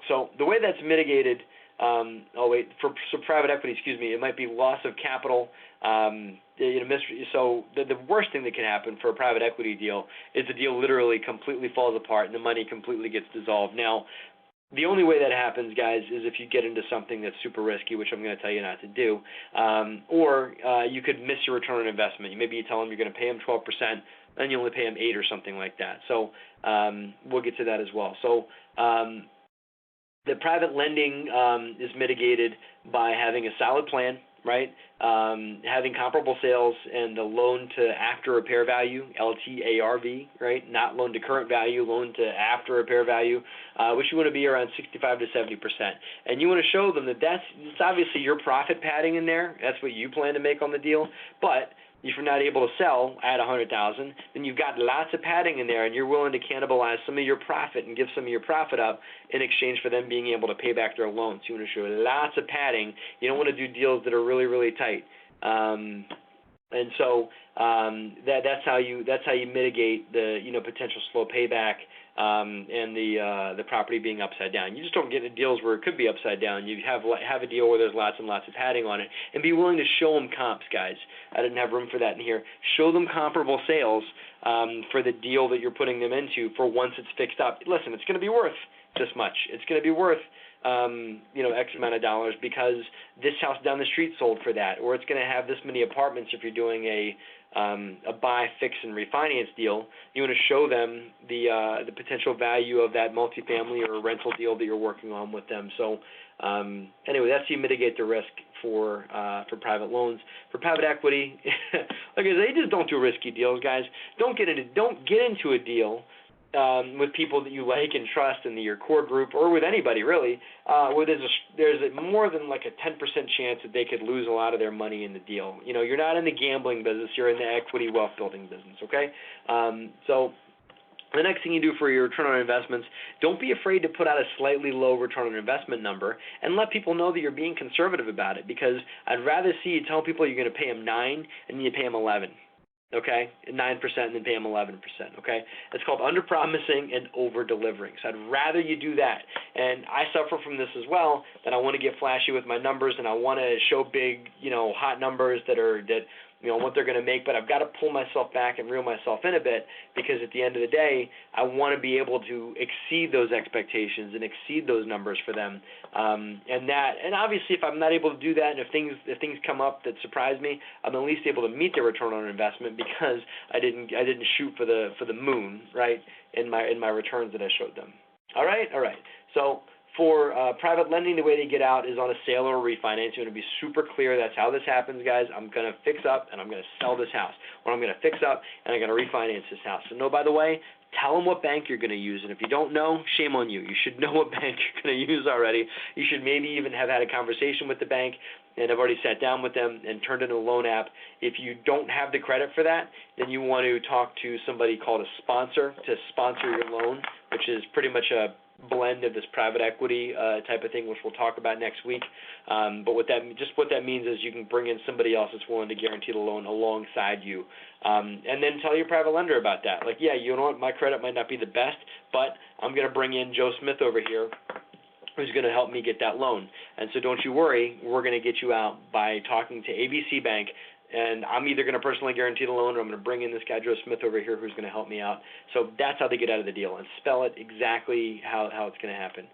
So the way that's mitigated, for private equity, it might be loss of capital. So the worst thing that can happen for a private equity deal is the deal literally completely falls apart and the money completely gets dissolved. Now, the only way that happens, guys, is if you get into something that's super risky, which I'm going to tell you not to do, or you could miss your return on investment. Maybe you tell them you're going to pay them 12%, and you only pay them 8% or something like that. So we'll get to that as well. So the private lending is mitigated by having a solid plan, right? Having comparable sales and the loan to after repair value, LTARV, right? Not loan to current value, loan to after repair value, which you want to be around 65 to 70%. And you want to show them that it's obviously your profit padding in there. That's what you plan to make on the deal. But if you're not able to sell at $100,000, then you've got lots of padding in there, and you're willing to cannibalize some of your profit and give some of your profit up in exchange for them being able to pay back their loans. You want to show lots of padding. You don't want to do deals that are really, really tight. And so that's how you mitigate the potential slow payback and the property being upside down. You just don't get into deals where it could be upside down. You have a deal where there's lots and lots of padding on it, and be willing to show them comps, guys. I didn't have room for that in here. Show them comparable sales for the deal that you're putting them into for once it's fixed up. Listen, it's going to be worth this much. It's going to be worth X amount of dollars because this house down the street sold for that, or it's going to have this many apartments if you're doing a buy, fix, and refinance deal. You want to show them the potential value of that multifamily or rental deal that you're working on with them. So anyway, that's how you mitigate the risk for private loans. For private equity, like I said, they just don't do risky deals, guys. Don't get into a deal with people that you like and trust in your core group, or with anybody really, where there's more than like a 10% chance that they could lose a lot of their money in the deal. You're not in the gambling business, you're in the equity wealth building business, okay? So the next thing you do for your return on investments, don't be afraid to put out a slightly low return on investment number and let people know that you're being conservative about it, because I'd rather see you tell people you're going to pay them 9 and you pay them 11. Okay, 9% and then pay them 11%, okay? It's called under-promising and over-delivering. So I'd rather you do that. And I suffer from this as well, that I want to get flashy with my numbers and I want to show big, hot numbers that what they're going to make, but I've got to pull myself back and reel myself in a bit, because at the end of the day, I want to be able to exceed those expectations and exceed those numbers for them. And obviously, if I'm not able to do that, and if things come up that surprise me, I'm at least able to meet their return on investment, because I didn't shoot for the moon, right, in my returns that I showed them. All right. So for private lending, the way they get out is on a sale or a refinance. You want to be super clear. That's how this happens, guys. I'm going to fix up and I'm going to sell this house, or I'm going to fix up and I'm going to refinance this house. So by the way, tell them what bank you're going to use. And if you don't know, shame on you. You should know what bank you're going to use already. You should maybe even have had a conversation with the bank and have already sat down with them and turned in a loan app. If you don't have the credit for that, then you want to talk to somebody called a sponsor to sponsor your loan, which is pretty much a blend of this private equity type of thing, which we'll talk about next week. But what that means is you can bring in somebody else that's willing to guarantee the loan alongside you, and then tell your private lender about that. Like, yeah, you know what, my credit might not be the best, but I'm going to bring in Joe Smith over here, who's going to help me get that loan. And so don't you worry, we're going to get you out by talking to ABC Bank, and I'm either going to personally guarantee the loan, or I'm going to bring in this guy Joe Smith over here who's going to help me out. So that's how they get out of the deal, and spell it exactly how it's going to happen.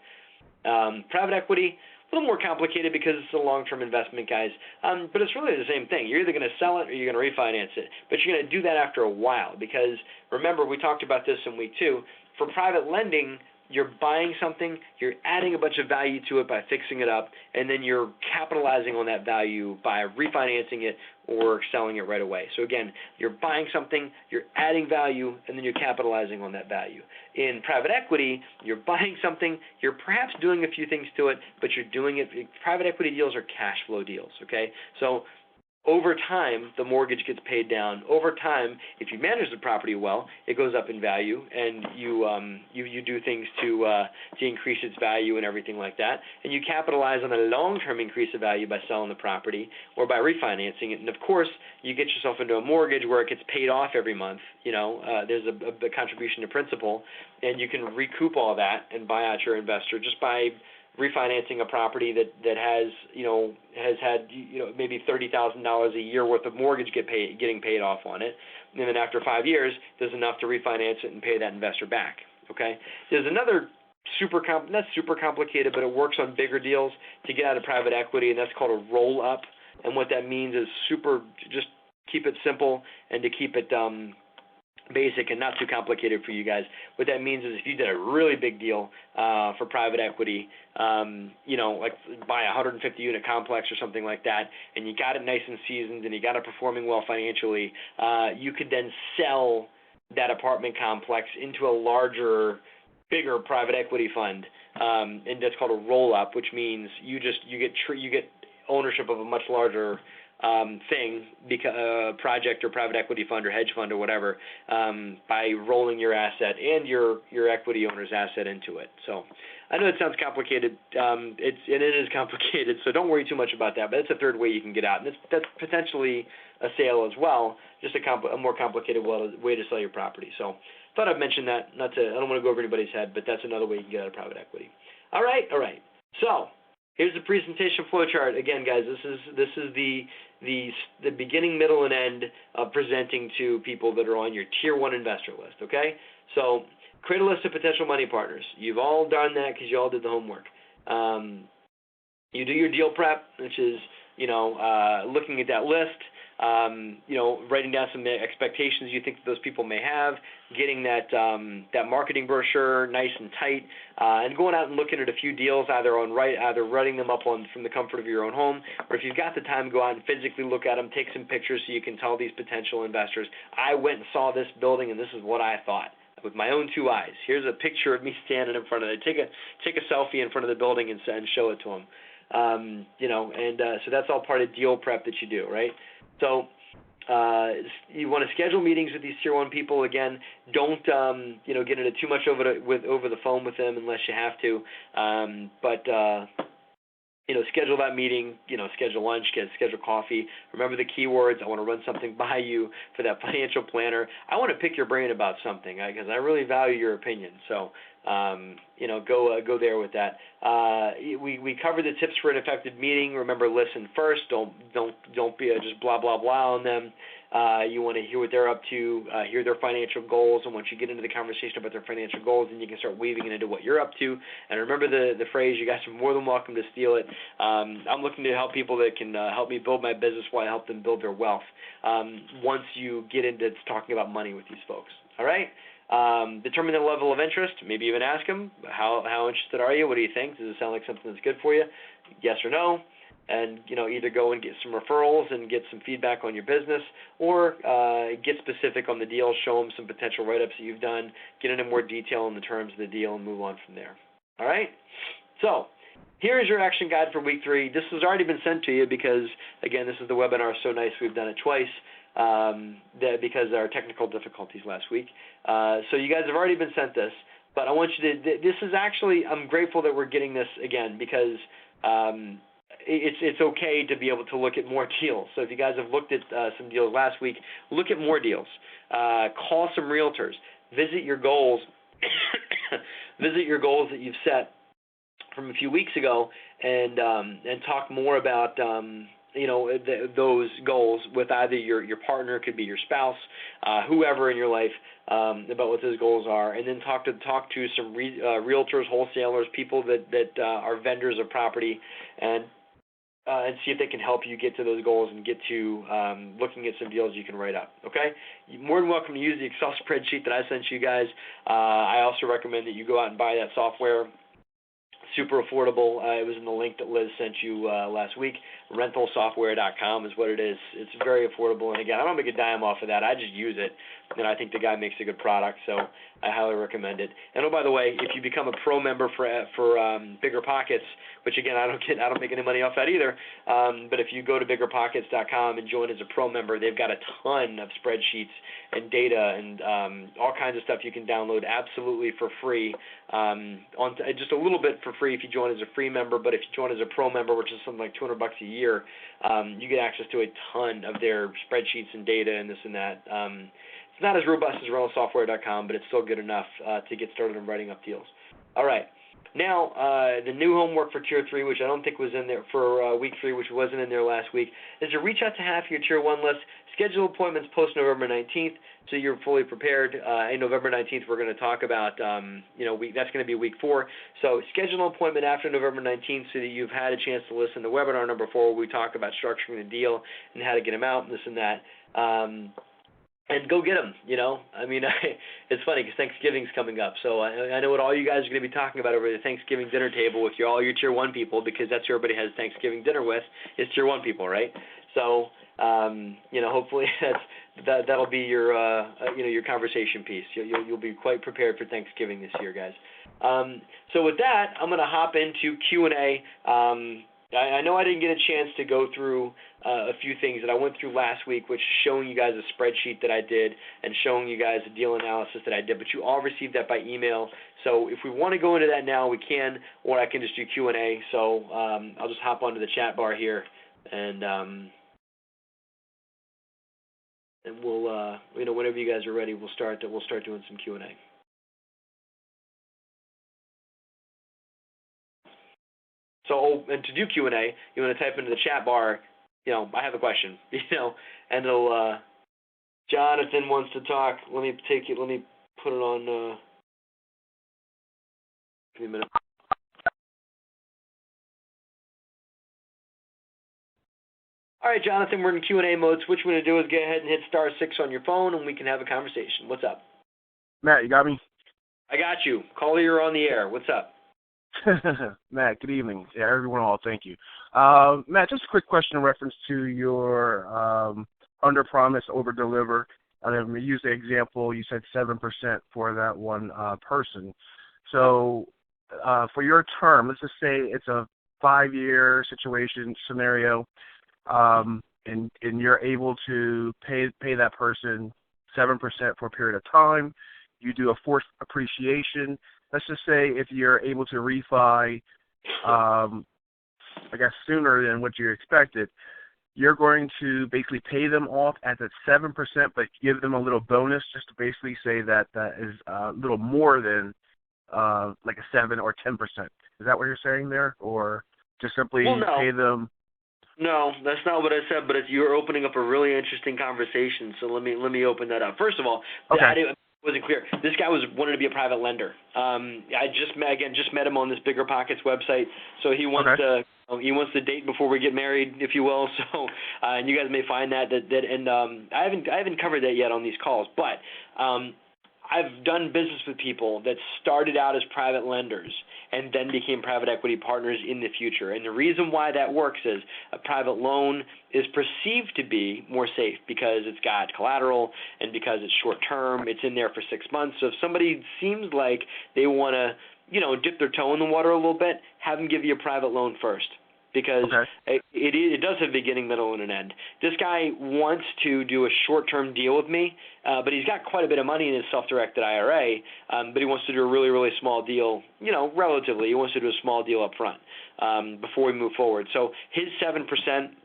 Private equity, a little more complicated because it's a long-term investment, guys, but it's really the same thing. You're either going to sell it or you're going to refinance it, but you're going to do that after a while, because remember, we talked about this in week 2. For private lending, you're buying something, you're adding a bunch of value to it by fixing it up, and then you're capitalizing on that value by refinancing it or selling it right away. So again, you're buying something, you're adding value, and then you're capitalizing on that value. In private equity, you're buying something, you're perhaps doing a few things to it, but you're doing it. Private equity deals are cash flow deals, okay? So over time, the mortgage gets paid down. Over time, if you manage the property well, it goes up in value, and you do things to increase its value and everything like that. And you capitalize on a long-term increase of value by selling the property or by refinancing it. And of course, you get yourself into a mortgage where it gets paid off every month. There's a contribution to principal, and you can recoup all that and buy out your investor just by refinancing a property that has had maybe $30,000 a year worth of mortgage getting paid off on it, and then after 5 years, there's enough to refinance it and pay that investor back. Okay, there's another not super complicated, but it works on bigger deals to get out of private equity, and that's called a roll up. And what that means is just keep it simple and to keep it basic and not too complicated for you guys. What that means is if you did a really big deal for private equity, like buy a 150-unit complex or something like that, and you got it nice and seasoned and you got it performing well financially, you could then sell that apartment complex into a larger, bigger private equity fund, and that's called a roll-up, which means you get ownership of a much larger project or private equety fund or hedge fund or whatever, by rolling your asset and your equity owner's asset into it. So I know it sounds complicated. It is complicated, so don't worry too much about that. But it's a third way you can get out, and that's potentially a sale as well, just a more complicated way to sell your property. So thought I'd mention that. I don't want to go over anybody's head, but that's another way you can get out of private equity. All right. So here's the presentation flow chart. Again, guys, this is the beginning, middle, and end of presenting to people that are on your Tier 1 investor list, okay? So create a list of potential money partners. You've all done that because you all did the homework. You do your deal prep, which is, looking at that list, writing down some expectations you think that those people may have, getting that marketing brochure nice and tight, and going out and looking at a few deals, either writing them up from the comfort of your own home, or if you've got the time, go out and physically look at them, take some pictures so you can tell these potential investors, I went and saw this building and this is what I thought. with my own two eyes. Here's a picture of me standing in front of it. Take a selfie in front of the building and show it to them. So that's all part of deal prep that you do, right? So you want to schedule meetings with these tier 1 people. Again, don't get into too much over the phone with them unless you have to. Schedule that meeting, schedule lunch, schedule coffee. Remember the keywords. I want to run something by you for that financial planner. I want to pick your brain about something because I really value your opinion. So, go there with that. We covered the tips for an effective meeting. Remember, listen first. Don't be just blah, blah, blah on them. You want to hear what they're up to, hear their financial goals, and once you get into the conversation about their financial goals, then you can start weaving it into what you're up to. And remember the phrase, you guys are more than welcome to steal it. I'm looking to help people that can help me build my business while I help them build their wealth once you get into talking about money with these folks. All right? Determine the level of interest. Maybe even ask them, how interested are you? What do you think? Does it sound like something that's good for you? Yes or no? And either go and get some referrals and get some feedback on your business, or get specific on the deal, show them some potential write-ups that you've done, get into more detail on the terms of the deal, and move on from there. All right? So here is your action guide for week 3. This has already been sent to you because, again, this is the webinar so nice we've done it twice because of our technical difficulties last week. So you guys have already been sent this, but I want you to, this is actually, I'm grateful that we're getting this again because it's okay to be able to look at more deals. So if you guys have looked at some deals last week, look at more deals. Call some realtors. Visit your goals. Visit your goals that you've set from a few weeks ago, and talk more about those goals with either your partner, could be your spouse, whoever in your life, about what those goals are, and then talk to some realtors, wholesalers, people that are vendors of property, and see if they can help you get to those goals and get to looking at some deals you can write up. Okay? You're more than welcome to use the Excel spreadsheet that I sent you guys. I also recommend that you go out and buy that software. Super affordable. It was in the link that Liz sent you last week. Rentalsoftware.com is what it is. It's very affordable. And again, I don't make a dime off of that. I just use it, and I think the guy makes a good product, so I highly recommend it. And oh, by the way, if you become a pro member for Bigger Pockets, which again I don't make any money off that either. But if you go to BiggerPockets.com and join as a pro member, they've got a ton of spreadsheets and data and all kinds of stuff you can download absolutely for free. Just a little bit for free if you join as a free member, but if you join as a pro member, which is something like $200 a year, you get access to a ton of their spreadsheets and data and this and that. It's not as robust as rentalsoftware.com, but it's still good enough to get started on writing up deals. All right. Now, the new homework for Tier 3, which I don't think was in there for Week 3, which wasn't in there last week, is to reach out to half your Tier 1 list, schedule appointments post-November 19th so you're fully prepared. In November 19th, we're going to talk about, that's going to be Week 4. So schedule an appointment after November 19th so that you've had a chance to listen to webinar number 4 where we talk about structuring the deal and how to get them out and this and that. And go get them, It's funny because Thanksgiving's coming up. So I know what all you guys are going to be talking about over the Thanksgiving dinner table with all your Tier 1 people, because that's who everybody has Thanksgiving dinner with, is Tier 1 people, right? So, hopefully that'll be your conversation piece. You'll be quite prepared for Thanksgiving this year, guys. So with that, I'm going to hop into Q&A. I know I didn't get a chance to go through a few things that I went through last week, which is showing you guys a spreadsheet that I did and showing you guys a deal analysis that I did, but you all received that by email. So if we want to go into that now, we can, or I can just do Q&A. So I'll just hop onto the chat bar here, and we'll, whenever you guys are ready, we'll start doing some Q&A. So, and to do Q&A, you want to type into the chat bar, I have a question, and it'll, Jonathan wants to talk. Let me put it on, give me a minute. All right, Jonathan, we're in Q&A mode. So what you're going to do is go ahead and hit *6 on your phone, and we can have a conversation. What's up? Matt, you got me? I got you. Caller, you're on the air. What's up? Matt, good evening. Yeah, everyone all, thank you. Matt, just a quick question in reference to your under-promise, over-deliver. use the example, you said 7% for that one person. So for your term, let's just say it's a 5-year scenario, and you're able to pay that person 7% for a period of time. You do a forced appreciation. Let's just say if you're able to refi, I guess sooner than what you expected, you're going to basically pay them off at that 7%, but give them a little bonus just to basically say that that is a little more than like a 7 or 10%. Is that what you're saying there, or just simply pay them? No, that's not what I said. But you're opening up a really interesting conversation. So let me open that up. First of all, okay. I wasn't clear. This guy wanted to be a private lender. I just met him on this Bigger Pockets website. So he wants to date before we get married, if you will. So and you guys may find that and I haven't covered that yet on these calls, but I've done business with people that started out as private lenders and then became private equity partners in the future. And the reason why that works is a private loan is perceived to be more safe because it's got collateral and because it's short term. It's in there for 6 months. So if somebody seems like they want to, dip their toe in the water a little bit, have them give you a private loan first. Because it does have a beginning, middle, and an end. This guy wants to do a short-term deal with me, but he's got quite a bit of money in his self-directed IRA, but he wants to do a really, really small deal, relatively. He wants to do a small deal up front before we move forward. So his 7%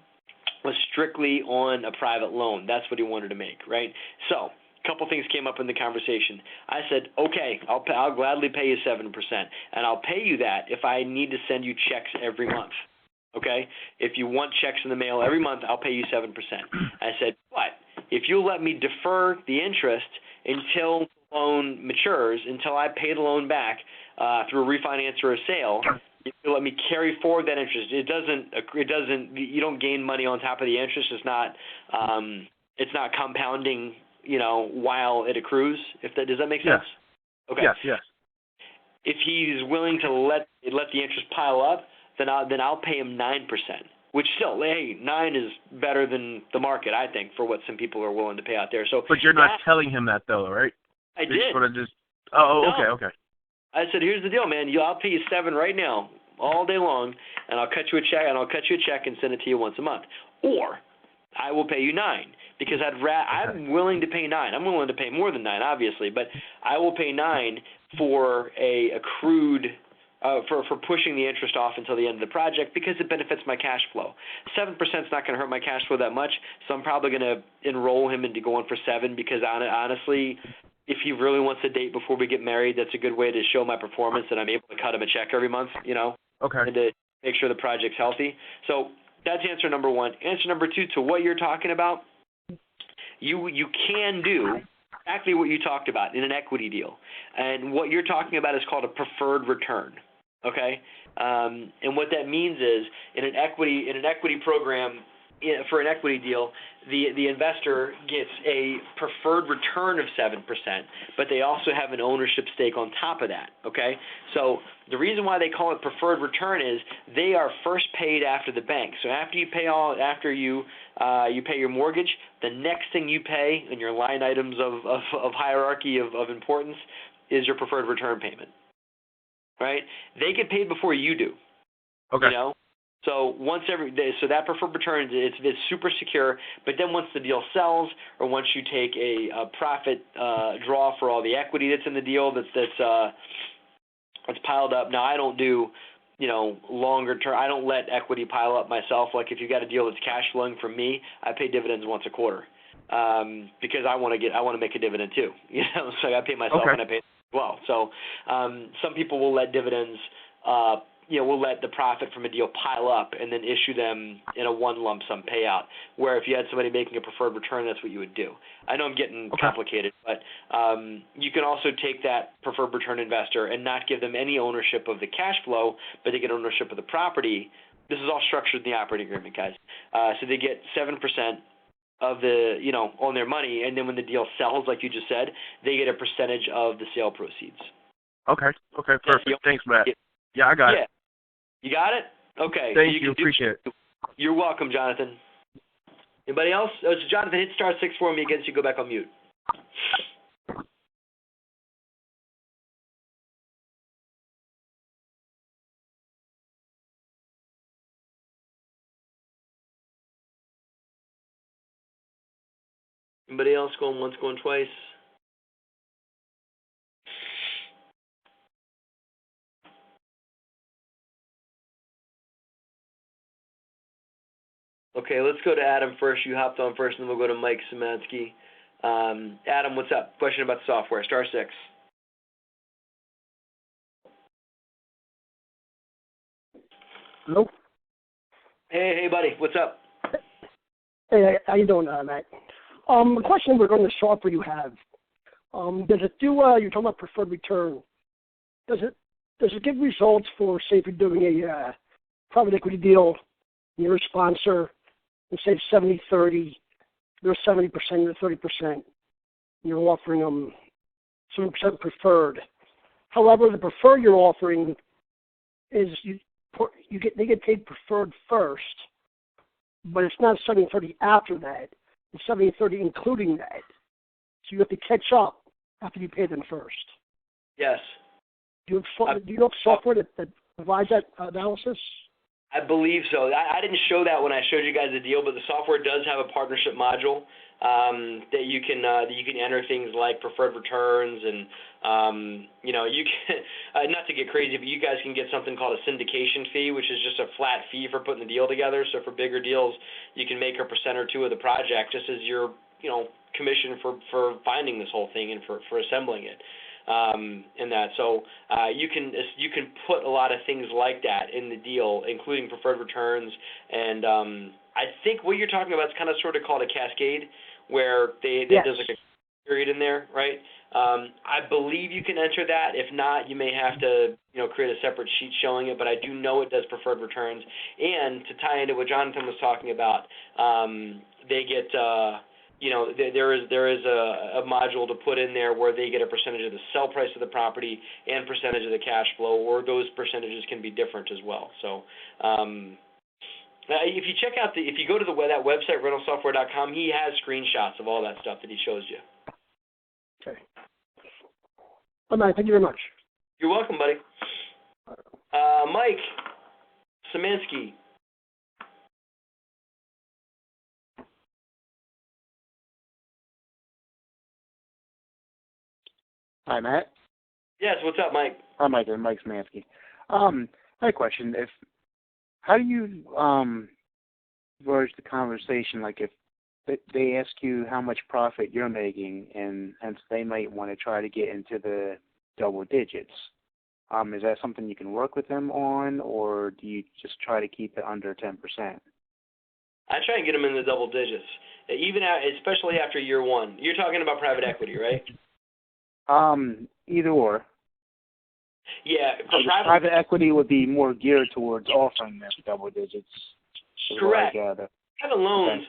was strictly on a private loan. That's what he wanted to make, right? So a couple things came up in the conversation. I said, okay, I'll gladly pay you 7%, and I'll pay you that if I need to send you checks every month. Okay? If you want checks in the mail every month, I'll pay you 7%. I said, but if you'll let me defer the interest until the loan matures, until I pay the loan back through a refinance or a sale, if you let me carry forward that interest, you don't gain money on top of the interest. It's not compounding, while it accrues. Does that make sense? Yes. Okay. Yes. If he's willing to let the interest pile up, then I'll pay him 9%, which still, 9 is better than the market, I think, for what some people are willing to pay out there. So, but you're not telling him that, though, right? I did. Okay. I said, here's the deal, man. I'll pay you 7 right now, all day long, and I'll cut you a check, and send it to you once a month, or I will pay you 9 because I'm willing to pay 9. I'm willing to pay more than 9, obviously, but I will pay 9 for a accrued. For pushing the interest off until the end of the project because it benefits my cash flow. 7% is not going to hurt my cash flow that much, so I'm probably going to enroll him into going for 7 because honestly, if he really wants to date before we get married, that's a good way to show my performance that I'm able to cut him a check every month, and to make sure the project's healthy. So that's answer number 1. Answer number 2 to what you're talking about, you can do exactly what you talked about in an equity deal. And what you're talking about is called a preferred return. Okay? And what that means is in an equity program, for an equity deal, the investor gets a preferred return of 7%, but they also have an ownership stake on top of that. Okay? So the reason why they call it preferred return is they are first paid after the bank. So after you pay your mortgage, the next thing you pay in your line items of hierarchy of importance is your preferred return payment. Right? They get paid before you do. Okay. So so that preferred return, it's super secure. But then once the deal sells, or once you take a profit draw for all the equity that's in the deal that's piled up. Now I don't do longer term. I don't let equity pile up myself. Like if you got a deal that's cash flowing from me, I pay dividends once a quarter because I want to make a dividend too. So I pay myself and I pay as well. So some people will let dividends. We'll let the profit from a deal pile up and then issue them in a one lump sum payout, where if you had somebody making a preferred return, that's what you would do. I know I'm getting complicated, but you can also take that preferred return investor and not give them any ownership of the cash flow, but they get ownership of the property. This is all structured in the operating agreement, guys. So they get 7% of the, on their money, and then when the deal sells, like you just said, they get a percentage of the sale proceeds. Okay, perfect. Thanks, Matt. Yeah, I got it. You got it? Okay. Thank you. Appreciate it. You're welcome, Jonathan. Anybody else? Jonathan, hit *6 for me again so you go back on mute. Anybody else going once, going twice? Okay, let's go to Adam first. You hopped on first, and then we'll go to Mike Szymanski. Adam, what's up? Question about the software. Star 6. Hello? Hey, buddy. What's up? Hey, how you doing, Matt? A question regarding the software you have. Does it do, you're talking about preferred return. Does it give results for, say, if you're doing a private equity deal, you're a sponsor, and say 70-30, they're 70%, you're 30%, you're offering them 7% preferred. However, the preferred you're offering is they get paid preferred first, but it's not 70-30 after that. It's 70-30 including that. So you have to catch up after you pay them first. Yes. Do you have software that provides that analysis? I believe so. I didn't show that when I showed you guys the deal, but the software does have a partnership module that you can enter things like preferred returns and you can not to get crazy, but you guys can get something called a syndication fee, which is just a flat fee for putting the deal together. So for bigger deals, you can make a % or two of the project just as your commission for finding this whole thing and for assembling it. In that. So you can put a lot of things like that in the deal, including preferred returns. And I think what you're talking about is kind of sort of called a cascade, where there's like a period in there, right? I believe you can enter that. If not, you may have to create a separate sheet showing it. But I do know it does preferred returns. And to tie into what Jonathan was talking about, they get. There is a module to put in there where they get a percentage of the sell price of the property and percentage of the cash flow, or those percentages can be different as well. So if you check out if you go to that website, rentalsoftware.com, he has screenshots of all that stuff that he shows you. Okay. All right, thank you very much. You're welcome, buddy. Mike Szymanski. Hi, Matt. Yes, what's up, Mike? Hi, Mike. Mike Szymanski. I had a question. How do you verge the conversation? Like, if they ask you how much profit you're making, and hence they might want to try to get into the double digits. Is that something you can work with them on, or do you just try to keep it under 10%? I try and get them in the double digits, especially after year one. You're talking about private equity, right? Either or. Yeah, for private equity would be more geared towards offering them double digits. Correct. Private loans,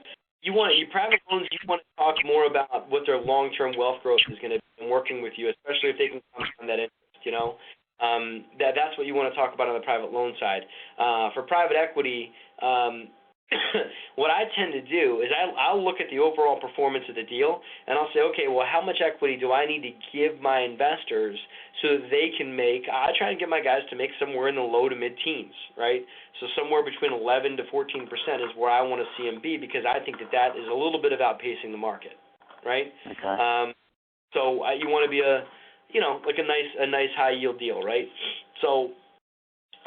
private loans, you want to talk more about what their long-term wealth growth is going to be and working with you, especially if they can compound that interest. That's what you want to talk about on the private loan side. For private equity, what I tend to do is I'll look at the overall performance of the deal, and I'll say, okay, well, how much equity do I need to give my investors so that they can I try and get my guys to make somewhere in the low to mid-teens, right? So somewhere between 11 to 14% is where I want to see them be, because I think that is a little bit of outpacing the market, right? Okay. So you want to be like a nice high yield deal, right? So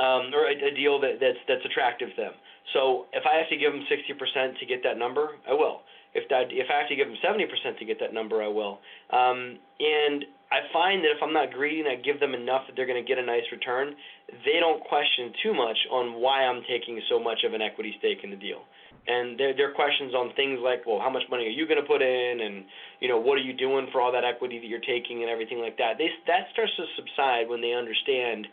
or a deal that's attractive to them. So if I have to give them 60% to get that number, I will. If I have to give them 70% to get that number, I will. And I find that if I'm not greedy and I give them enough that they're going to get a nice return, they don't question too much on why I'm taking so much of an equity stake in the deal. And their questions on things like, well, how much money are you going to put in, and what are you doing for all that equity that you're taking, and everything like that. That starts to subside when they understand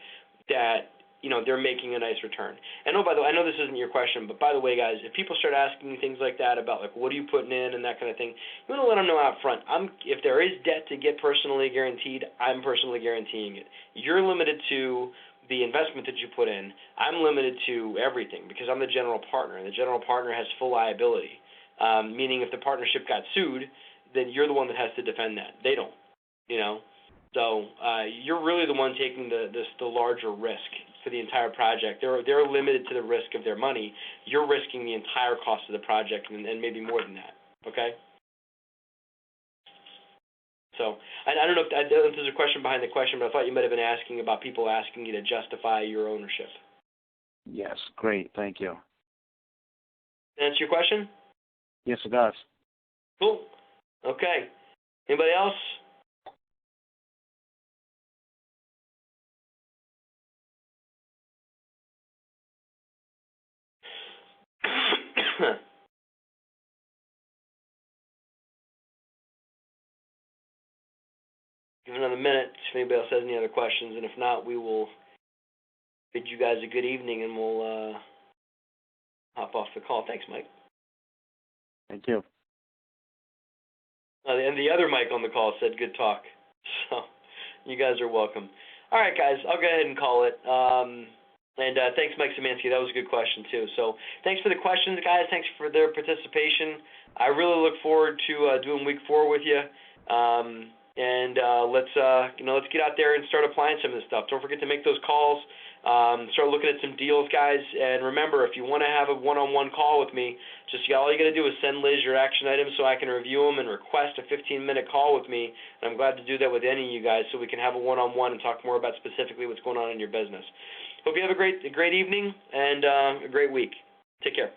that they're making a nice return. And by the way, I know this isn't your question, but by the way, guys, if people start asking you things like that about like what are you putting in and that kind of thing, you want to let them know out front. If there is debt to get personally guaranteed, I'm personally guaranteeing it. You're limited to the investment that you put in. I'm limited to everything because I'm the general partner, and the general partner has full liability. Meaning if the partnership got sued, then you're the one that has to defend that. They don't, So you're really the one taking the larger risk for the entire project. They're limited to the risk of their money. You're risking the entire cost of the project and maybe more than that. Okay? So I don't know if there's a question behind the question, but I thought you might have been asking about people asking you to justify your ownership. Yes, great, thank you. Answer your question? Yes, it does. Cool. Okay. Anybody else? Give it another minute if anybody else has any other questions, and if not, we will bid you guys a good evening, and we'll hop off the call. Thanks, Mike. Thank you. And the other Mike on the call said good talk. So you guys are welcome. All right, guys, I'll go ahead and call it. And thanks, Mike Szymanski. That was a good question, too. So thanks for the questions, guys. Thanks for their participation. I really look forward to doing week 4 with you. Let's get out there and start applying some of this stuff. Don't forget to make those calls. Start looking at some deals, guys. And remember, if you want to have a one-on-one call with me, all you got to do is send Liz your action items so I can review them and request a 15-minute call with me. And I'm glad to do that with any of you guys so we can have a one-on-one and talk more about specifically what's going on in your business. Hope you have a great evening and a great week. Take care.